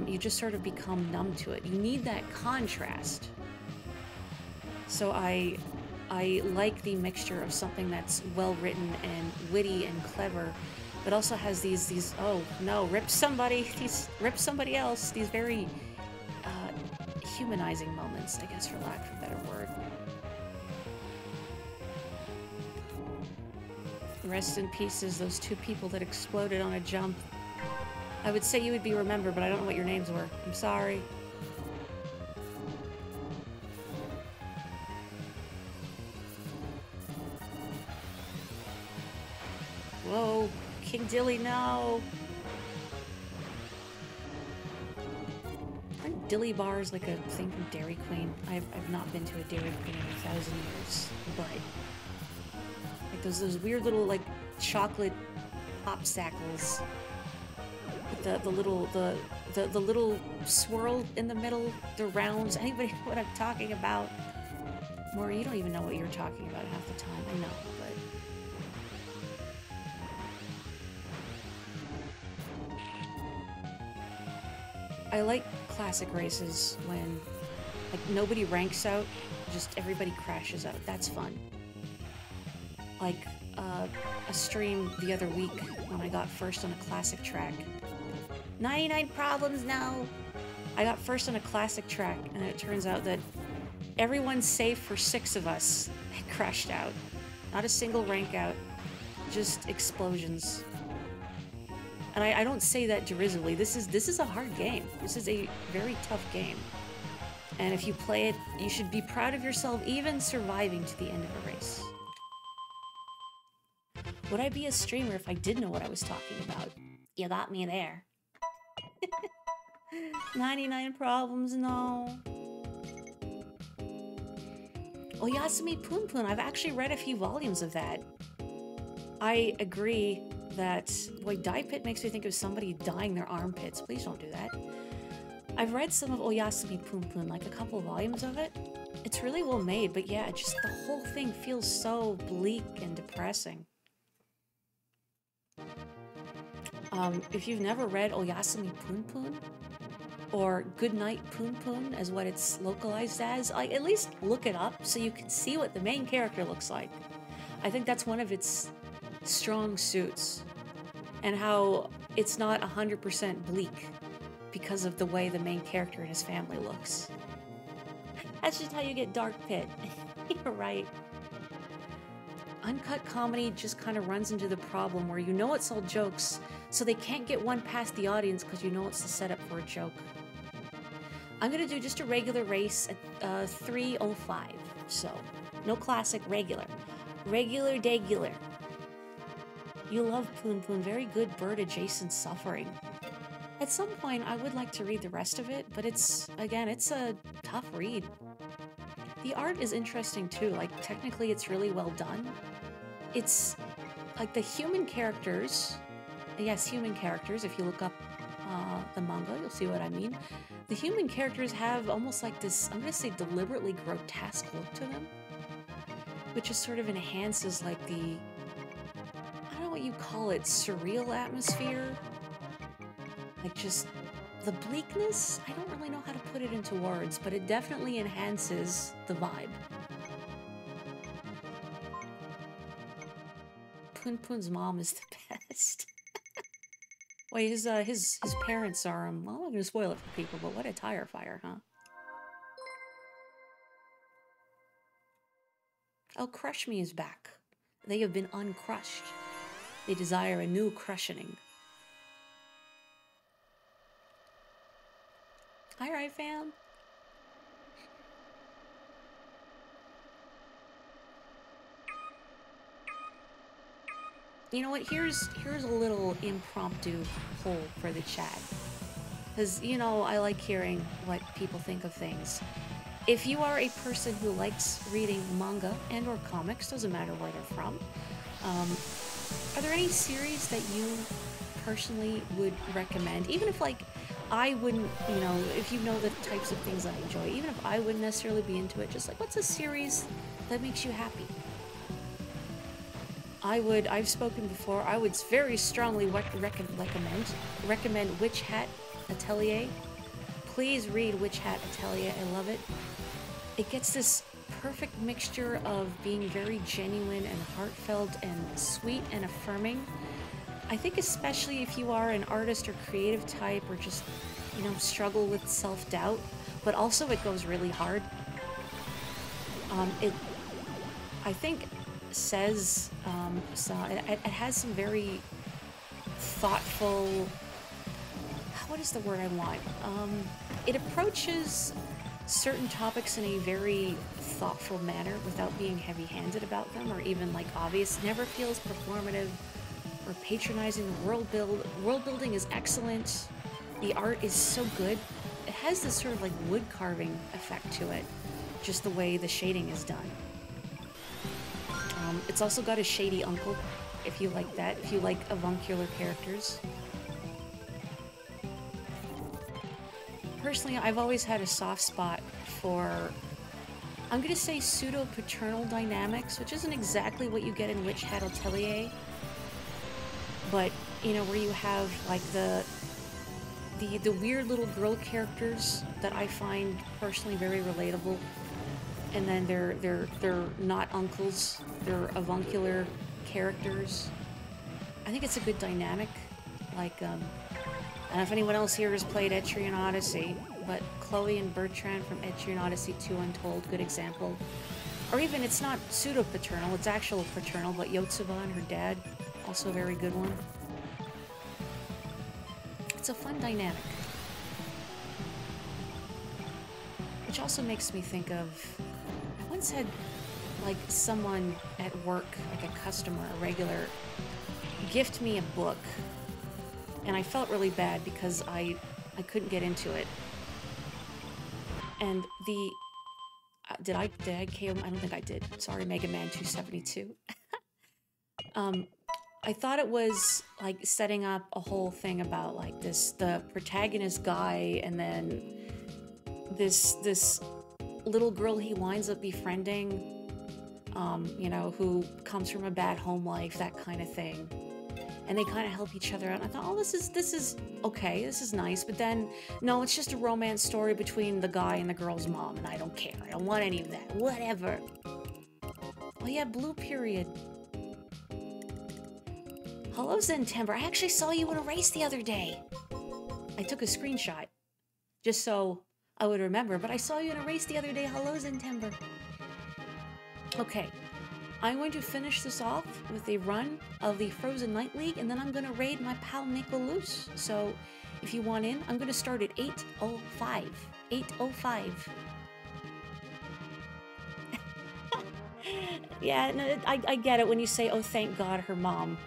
You just sort of become numb to it. You need that contrast. So I like the mixture of something that's well written and witty and clever, but also has these oh no, rip somebody else, these very humanizing moments, I guess, for lack of a better word. Rest in pieces, those two people that exploded on a jump. I would say you would be remembered, but I don't know what your names were. I'm sorry. Whoa, King Dilly, no! Aren't dilly bars like a thing from Dairy Queen? I've not been to a Dairy Queen in 1,000 years, but like those weird little like chocolate popsicles with the little swirl in the middle, the rounds. Anybody know what I'm talking about? Maury, you don't even know what you're talking about half the time. I know, but I like classic races when like nobody ranks out, just everybody crashes out. That's fun. Like a stream the other week when I got first on a classic track. 99 problems now. I got first on a classic track, and it turns out that everyone's safe for 6 of us had crashed out. Not a single rank out, just explosions. And I don't say that derisively. This is a hard game. This is a very tough game. And if you play it, you should be proud of yourself even surviving to the end of a race. Would I be a streamer if I did know what I was talking about? You got me there. 99 problems, no. Oyasumi Poon Poon, I've actually read a few volumes of that. I agree that, boy, Dye Pit makes me think of somebody dyeing their armpits. Please don't do that. I've read some of Oyasumi Poon Poon, like a couple volumes of it. It's really well made, but yeah, just the whole thing feels so bleak and depressing. If you've never read Oyasumi Poon Poon, or Goodnight Poon Poon as what it's localized as, at least look it up so you can see what the main character looks like. I think that's one of its strong suits, and how it's not 100% bleak because of the way the main character and his family looks. That's just how you get Dark Pit. You're right. Uncut comedy just kind of runs into the problem where you know it's all jokes, so they can't get one past the audience because you know it's the setup for a joke. I'm gonna do just a regular race at 3:05, so no classic, regular. Regular degular. You love Poon Poon, very good bird adjacent suffering. At some point, I would like to read the rest of it, but it's, again, it's a tough read. The art is interesting too, like, technically it's really well done. It's, like, the human characters, yes, human characters, if you look up the manga, you'll see what I mean. The human characters have almost like this, I'm gonna say deliberately grotesque look to them, which just sort of enhances, like, the, I don't know what you call it, surreal atmosphere? Like, just the bleakness? I don't really know how to put it into words, but it definitely enhances the vibe. Poon Poon's mom is the best. Wait, his parents are, well, I'm not gonna spoil it for people, but what a tire fire, huh? Oh, Crush Me is back. They have been uncrushed. They desire a new crushioning. Alright, fam. You know what, here's a little impromptu poll for the chat. Because, you know, I like hearing what people think of things. If you are a person who likes reading manga and or comics, doesn't matter where they're from, are there any series that you personally would recommend? Even if, like, I wouldn't, you know, if you know the types of things I enjoy, even if I wouldn't necessarily be into it, just like, what's a series that makes you happy? I've spoken before, I would very strongly recommend Witch Hat Atelier. Please read Witch Hat Atelier, I love it. It gets this perfect mixture of being very genuine and heartfelt and sweet and affirming. I think especially if you are an artist or creative type or just, you know, struggle with self-doubt, but also it goes really hard. I think says, it has some very thoughtful, what is the word I want? It approaches certain topics in a very thoughtful manner without being heavy-handed about them or even like obvious. Never feels performative or patronizing. The world building is excellent. The art is so good. It has this sort of like wood carving effect to it, just the way the shading is done. It's also got a shady uncle, if you like that, if you like avuncular characters. Personally, I've always had a soft spot for, I'm gonna say, pseudo-paternal dynamics, which isn't exactly what you get in Witch Hat Atelier, but, you know, where you have, like, the weird little girl characters that I find personally very relatable. And then they're not uncles, they're avuncular characters. I think it's a good dynamic. Like, I don't know if anyone else here has played Etrian Odyssey, but Chloe and Bertrand from Etrian Odyssey 2 Untold, good example. Or even, it's not pseudo-paternal, it's actual paternal, but Yotsuba and her dad, also a very good one. It's a fun dynamic. Which also makes me think of, I once had, like, someone at work, like a customer, a regular, gift me a book, and I felt really bad because I couldn't get into it. And the, did I KO? I don't think I did. Sorry, Mega Man 272. I thought it was, like, setting up a whole thing about, like, the protagonist guy, and then this little girl he winds up befriending, you know, who comes from a bad home life, that kind of thing. And they kind of help each other out. And I thought, oh, this is okay, this is nice. But then, no, it's just a romance story between the guy and the girl's mom, and I don't care. I don't want any of that. Whatever. Oh yeah, Blue Period. Hello, Zentember. I actually saw you in a race the other day. I took a screenshot, just so I would remember, but I saw you in a race the other day. Hello, Zentember. Okay, I'm going to finish this off with a run of the Frozen Night League, and then I'm going to raid my pal Nico Loose. So, if you want in, I'm going to start at 8:05. 8:05. Yeah, no, I get it when you say, oh, thank God, her mom.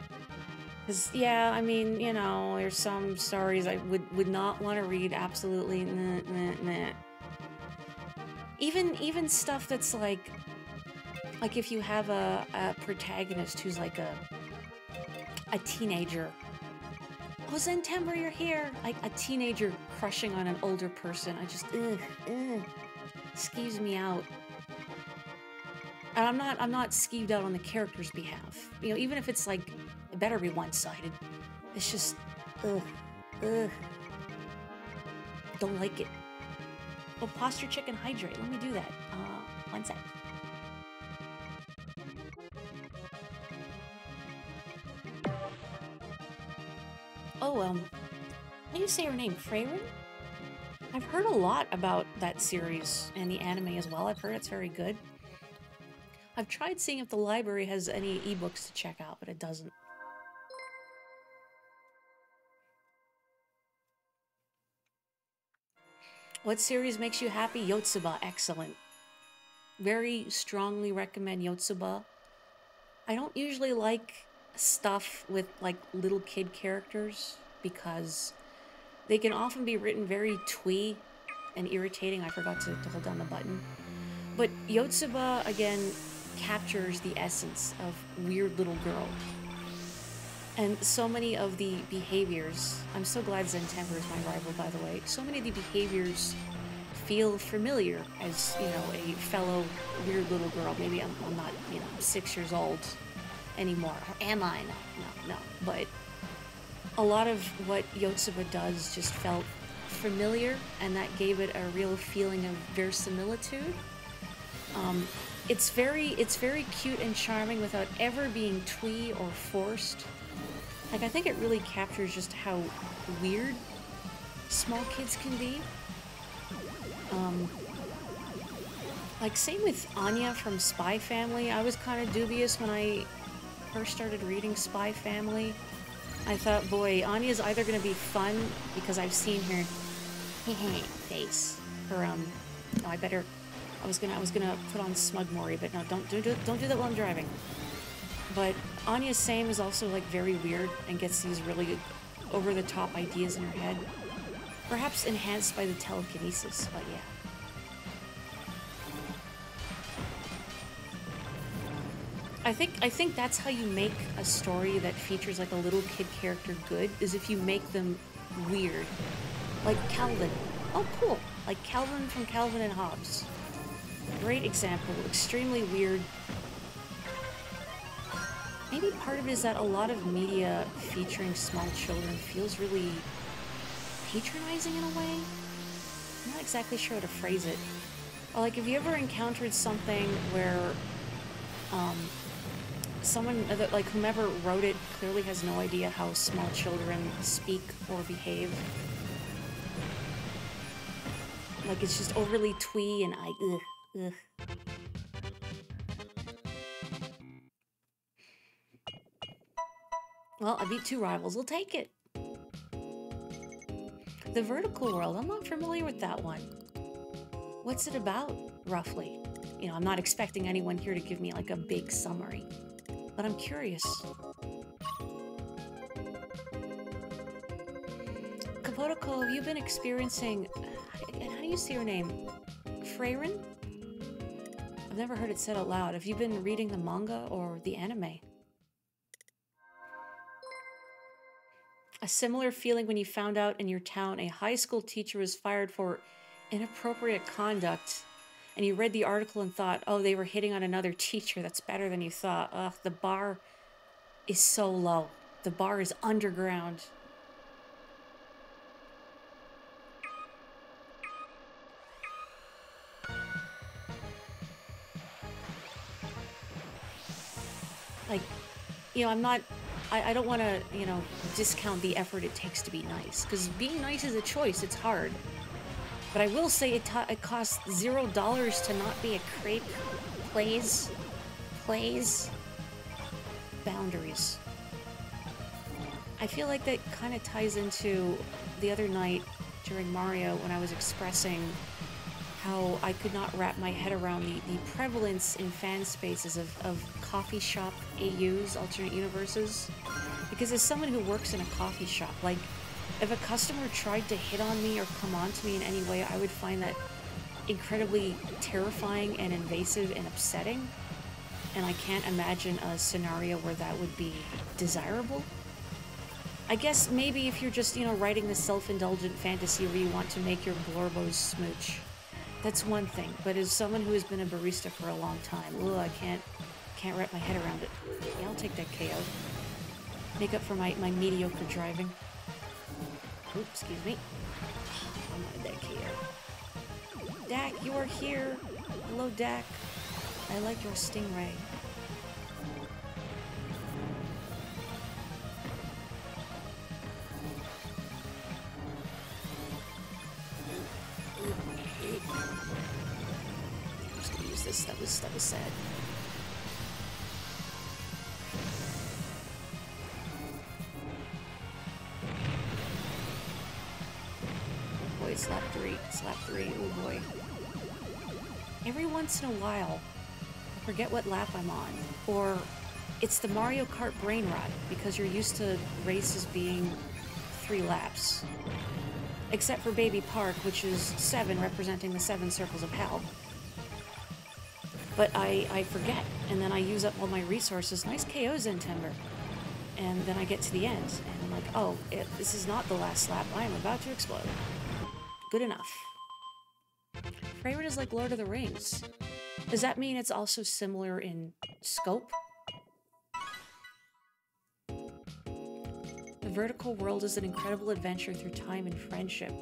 Because, yeah, I mean, you know, there's some stories I would not want to read. Absolutely, nah, nah, nah. Even stuff that's like if you have a protagonist who's like a teenager. Oh, Zentember, you're here! Like a teenager crushing on an older person. I just, skeeves me out. And I'm not skeeved out on the character's behalf. You know, even if it's like, it better be one-sided. It's just, ugh. Don't like it. Oh, posture check and hydrate. Let me do that. One sec. Oh, how do you say her name? Freyrin? I've heard a lot about that series and the anime as well. I've heard it's very good. I've tried seeing if the library has any ebooks to check out, but it doesn't. What series makes you happy? Yotsuba, excellent. Very strongly recommend Yotsuba. I don't usually like stuff with like little kid characters because they can often be written very twee and irritating. I forgot to hold down the button. But Yotsuba, again, captures the essence of weird little girl. And so many of the behaviors, I'm so glad Zentember is my rival, by the way. So many of the behaviors feel familiar as, you know, a fellow weird little girl. Maybe I'm not, you know, 6 years old anymore. Or am I? No. But a lot of what Yotsuba does just felt familiar, and that gave it a real feeling of verisimilitude. It's very cute and charming without ever being twee or forced. Like, I think it really captures just how weird small kids can be. Like, same with Anya from Spy Family. I was kind of dubious when I first started reading Spy Family. I thought, boy, Anya's either going to be fun, because I've seen her face. Her, no, I was gonna put on Smug Mori, but no, don't do that while I'm driving. But Anya Same is also, like, very weird and gets these really over-the-top ideas in her head. Perhaps enhanced by the telekinesis, but yeah. I think that's how you make a story that features, like, a little kid character good, is if you make them weird. Like Calvin. Oh, cool. Like Calvin from Calvin and Hobbes. Great example. Extremely weird. Maybe part of it is that a lot of media featuring small children feels really patronizing in a way. I'm not exactly sure how to phrase it. Or, like, have you ever encountered something where someone, like, whomever wrote it clearly has no idea how small children speak or behave? Like, it's just overly twee and ugh. Well, I beat 2 rivals. We'll take it. The Vertical World. I'm not familiar with that one. What's it about, roughly? You know, I'm not expecting anyone here to give me, like, a big summary. But I'm curious. Kapotoko, have you been experiencing... And how do you say your name? Freyrin? I've never heard it said out loud. Have you been reading the manga or the anime? A similar feeling when you found out in your town a high school teacher was fired for inappropriate conduct, and you read the article and thought, oh, they were hitting on another teacher. That's better than you thought. Ugh, the bar is so low. The bar is underground. Like, you know, I don't want to, you know, discount the effort it takes to be nice. Because being nice is a choice. It's hard. But I will say it costs $0 to not be a creep. Please. Boundaries. I feel like that kind of ties into the other night during Mario when I was expressing how I could not wrap my head around the prevalence in fan spaces of coffee shop AUs, alternate universes. Because as someone who works in a coffee shop, like, if a customer tried to hit on me or come on to me in any way, I would find that incredibly terrifying and invasive and upsetting. And I can't imagine a scenario where that would be desirable. I guess maybe if you're just, you know, writing the self-indulgent fantasy where you want to make your blorbos smooch. That's one thing, but as someone who has been a barista for a long time, ugh, I can't wrap my head around it. Yeah, I'll take that KO. Make up for my mediocre driving. Oops, excuse me. I wanted that KO. Dak, you are here. Hello, Dak. I like your stingray. I'm just gonna use this. That was sad. Oh boy, slap three, oh boy. Every once in a while, I forget what lap I'm on, or it's the Mario Kart brain rot, because you're used to races being 3 laps. Except for Baby Park, which is 7, representing the 7 circles of hell. But I forget, and then I use up all my resources. Nice KOs in Timber. And then I get to the end, and I'm like, oh, this is not the last lap. I am about to explode. Good enough. Frame rate is like Lord of the Rings. Does that mean it's also similar in scope? The vertical world is an incredible adventure through time and friendship.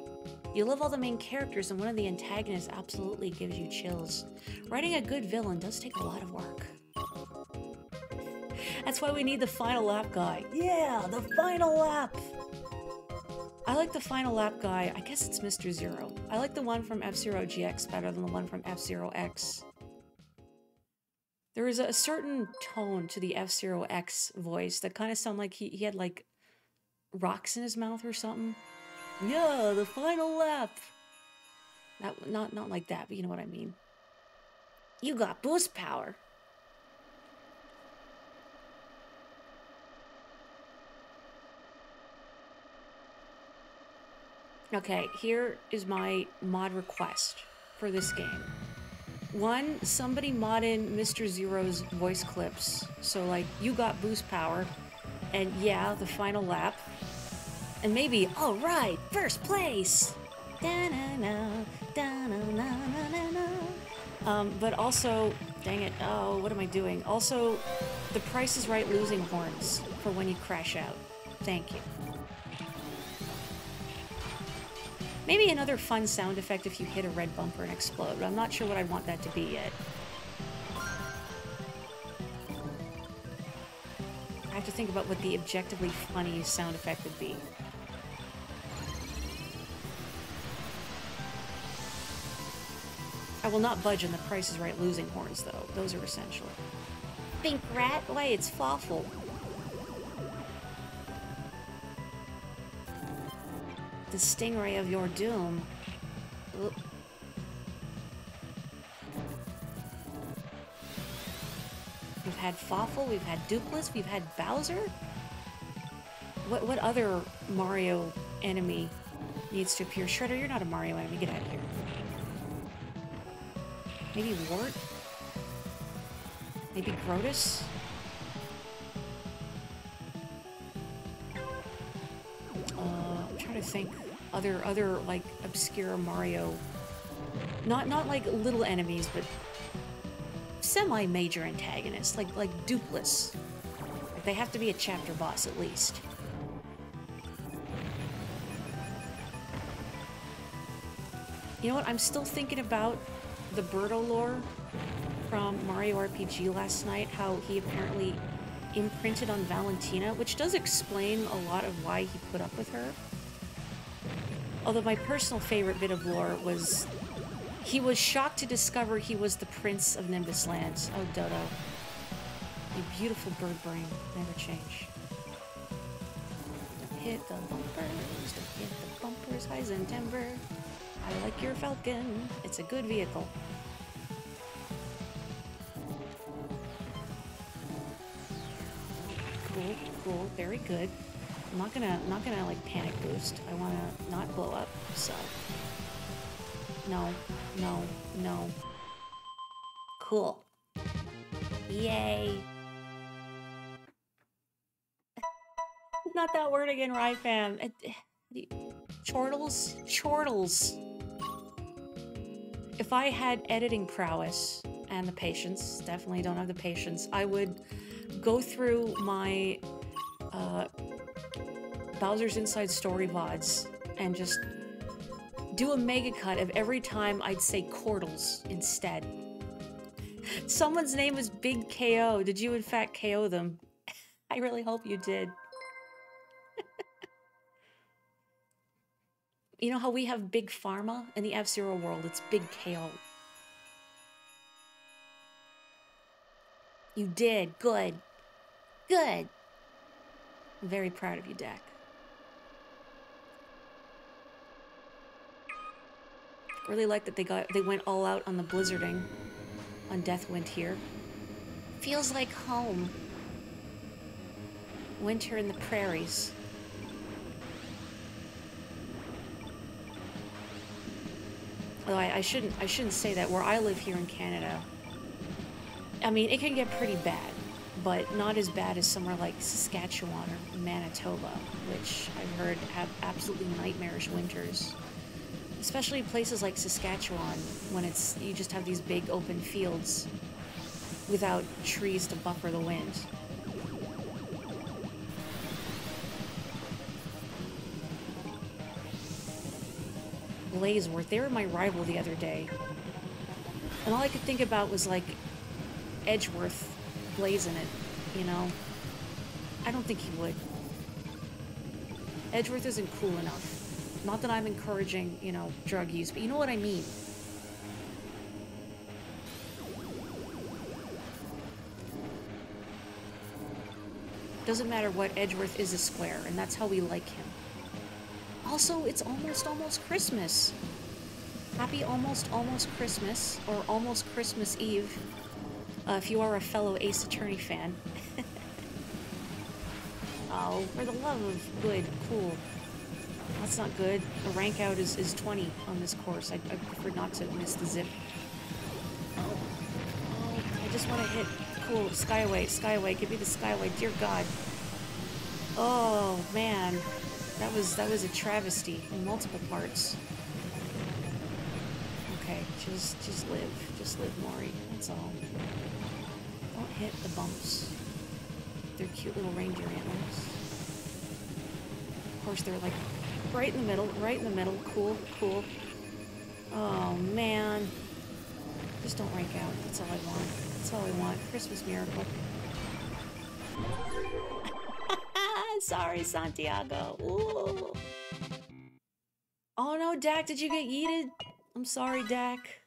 You love all the main characters, and one of the antagonists absolutely gives you chills. Writing a good villain does take a lot of work. That's why we need the final lap guy. Yeah, the final lap! I like the final lap guy. I guess it's Mr. Zero. I like the one from F-Zero GX better than the one from F-Zero X. There is a certain tone to the F-Zero X voice that kind of sound like he had like rocks in his mouth or something. Yeah, the final lap. Not like that, but you know what I mean. You got boost power. Okay, here is my mod request for this game. 1, somebody mod in Mr. Zero's voice clips. So like, you got boost power, and yeah, the final lap. And maybe, all right, first place. But also, dang it, oh, what am I doing? Also, the Price is Right losing horns for when you crash out. Thank you. Maybe another fun sound effect if you hit a red bumper and explode, but I'm not sure what I'd want that to be yet. I have to think about what the objectively funny sound effect would be. I will not budge on the Price is Right losing horns, though. Those are essential. Pink rat? Why, it's awful. The stingray of your doom. Oop. We've had Fawful, we've had Dupless, we've had Bowser? What other Mario enemy needs to appear? Shredder, you're not a Mario enemy, get out of here. Maybe Wart? Maybe Grotus? I'm trying to think other like obscure Mario, not like little enemies, but semi-major antagonists, like Dupless. Like, they have to be a chapter boss at least. You know what? I'm still thinking about the Birdo lore from Mario RPG last night, how he apparently imprinted on Valentina, which does explain a lot of why he put up with her. Although my personal favorite bit of lore was he was shocked to discover he was the Prince of Nimbus Lands. Oh, Dodo. You beautiful bird brain. Never change. Don't hit the bumpers. Don't hit the bumpers. Heisentember. I like your Falcon. It's a good vehicle. Cool. cool. Very good. I'm not gonna like panic boost. I wanna not blow up, so. No, no, no. Cool. Yay. Not that word again, Ryfam. Chortles? Chortles. If I had editing prowess and the patience, definitely don't have the patience, I would go through my Bowser's Inside Story VODs and just do a mega cut of every time I'd say Chortles instead. Someone's name is Big KO. Did you in fact KO them? I really hope you did. You know how we have Big Pharma in the F-Zero world? It's Big KO. You did. Good. Good. I'm very proud of you, Dak. Really like that they went all out on the blizzarding on Deathwind here. Feels like home. Winter in the prairies. Although I shouldn't say that. Where I live here in Canada, I mean, it can get pretty bad, but not as bad as somewhere like Saskatchewan or Manitoba, which I've heard have absolutely nightmarish winters. Especially places like Saskatchewan, when you just have these big open fields without trees to buffer the wind. Blazeworth, they were my rival the other day. And all I could think about was like Edgeworth blazing it, you know? I don't think he would. Edgeworth isn't cool enough. Not that I'm encouraging, you know, drug use, but you know what I mean. Doesn't matter what, Edgeworth is a square, and that's how we like him. Also, it's almost Christmas. Happy almost Christmas, or almost Christmas Eve, if you are a fellow Ace Attorney fan. Oh, for the love of good, cool. That's not good. The rank out is 20 on this course. I prefer not to miss the zip. Oh, I just want to hit. Cool, Skyway, give me the Skyway, dear God. Oh, man. That was a travesty in multiple parts. Okay, just live, Maury. That's all. Don't hit the bumps. They're cute little reindeer antlers. Of course, they're like right in the middle. Cool, cool. Oh man. Just don't rank out. That's all I want. That's all I want. Christmas miracle. Sorry, Santiago. Ooh. Oh no, Dak, did you get yeeted? I'm sorry, Dak.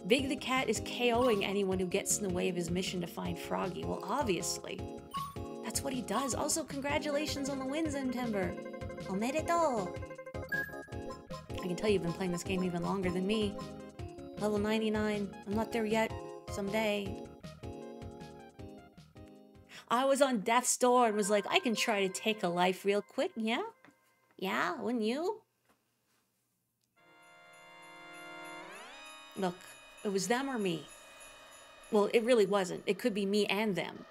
Big the Cat is KOing anyone who gets in the way of his mission to find Froggy. Well, obviously. That's what he does. Also, congratulations on the win, Zemtember. Omedeto. I can tell you've been playing this game even longer than me. Level 99. I'm not there yet. Someday. I was on death's door and was like, I can try to take a life real quick, yeah? Yeah, wouldn't you? Look, it was them or me. Well, it really wasn't. It could be me and them.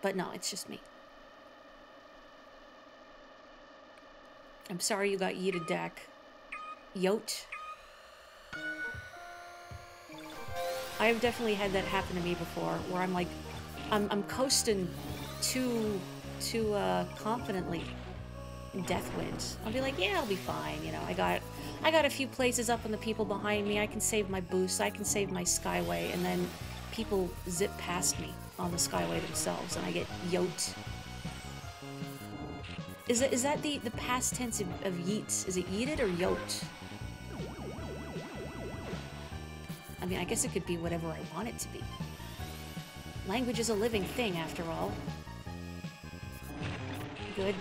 But no, it's just me. I'm sorry you got yeeted, Dak. Yote. I have definitely had that happen to me before, where I'm like, I'm coasting too confidently in Deathwind. I'll be like, yeah, I'll be fine, you know. I got a few places up on the people behind me. I can save my boost. I can save my Skyway, and then people zip past me on the Skyway themselves, and I get yoked. Is that the past tense of yeets? Is it yeeted or yoked? I mean, I guess it could be whatever I want it to be. Language is a living thing, after all. Good.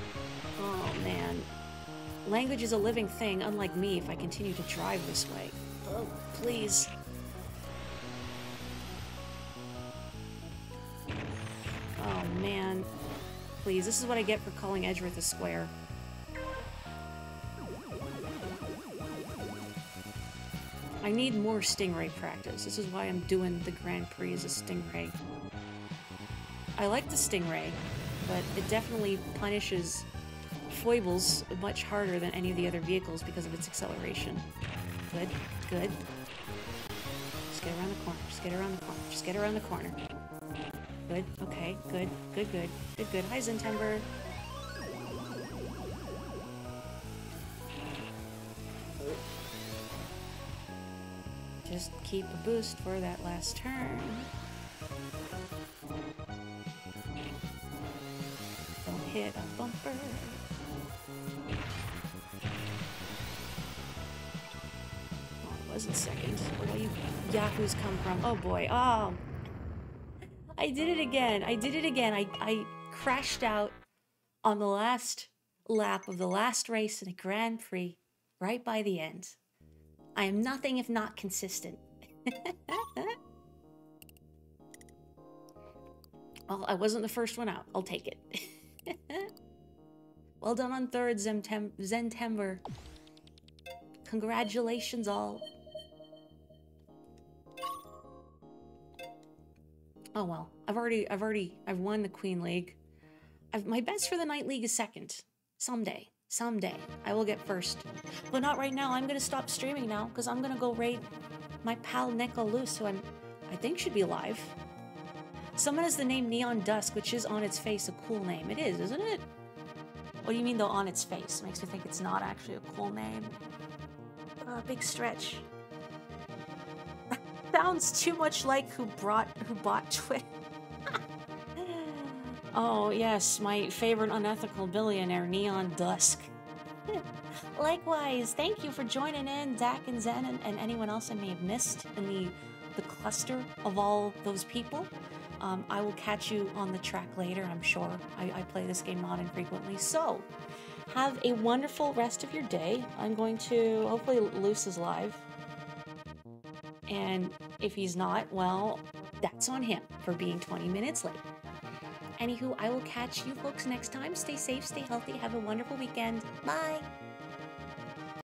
Oh, man. Language is a living thing, unlike me, if I continue to drive this way. Oh, please. Oh, man. Please, this is what I get for calling Edgeworth a square. I need more Stingray practice. This is why I'm doing the Grand Prix as a Stingray. I like the Stingray, but it definitely punishes foibles much harder than any of the other vehicles because of its acceleration. Good, good. Just get around the corner, just get around the corner, just get around the corner. Good, okay, good, good, good, good, good. Hi, Zentember. Just keep a boost for that last turn. Don't hit a bumper. Oh, it wasn't second. Where do you yahoos come from? Oh boy. Oh. I did it again. I did it again. I crashed out on the last lap of the last race in a Grand Prix right by the end. I am nothing if not consistent. Well, I wasn't the first one out. I'll take it. Well done on third, Zentember. Congratulations all. Oh well, I've won the Queen League. My best for the Night League is second. Someday, I will get first. But not right now. I'm gonna stop streaming now because I'm gonna go raid my pal Nicholas, who I think should be alive. Someone has the name Neon Dusk, which is on its face a cool name. It is, isn't it? What do you mean though on its face? Makes me think it's not actually a cool name. Big stretch. Sounds too much like who bought Twitter. Oh yes, my favorite unethical billionaire, Neon Dusk. Likewise, thank you for joining in, Dak and Zen, and anyone else I may have missed in the cluster of all those people. I will catch you on the track later, I'm sure. I play this game not infrequently. So, have a wonderful rest of your day. I'm going to, hopefully Luce is live. And if he's not, well, that's on him for being 20 minutes late. Anywho, I will catch you folks next time. Stay safe, stay healthy, have a wonderful weekend. Bye!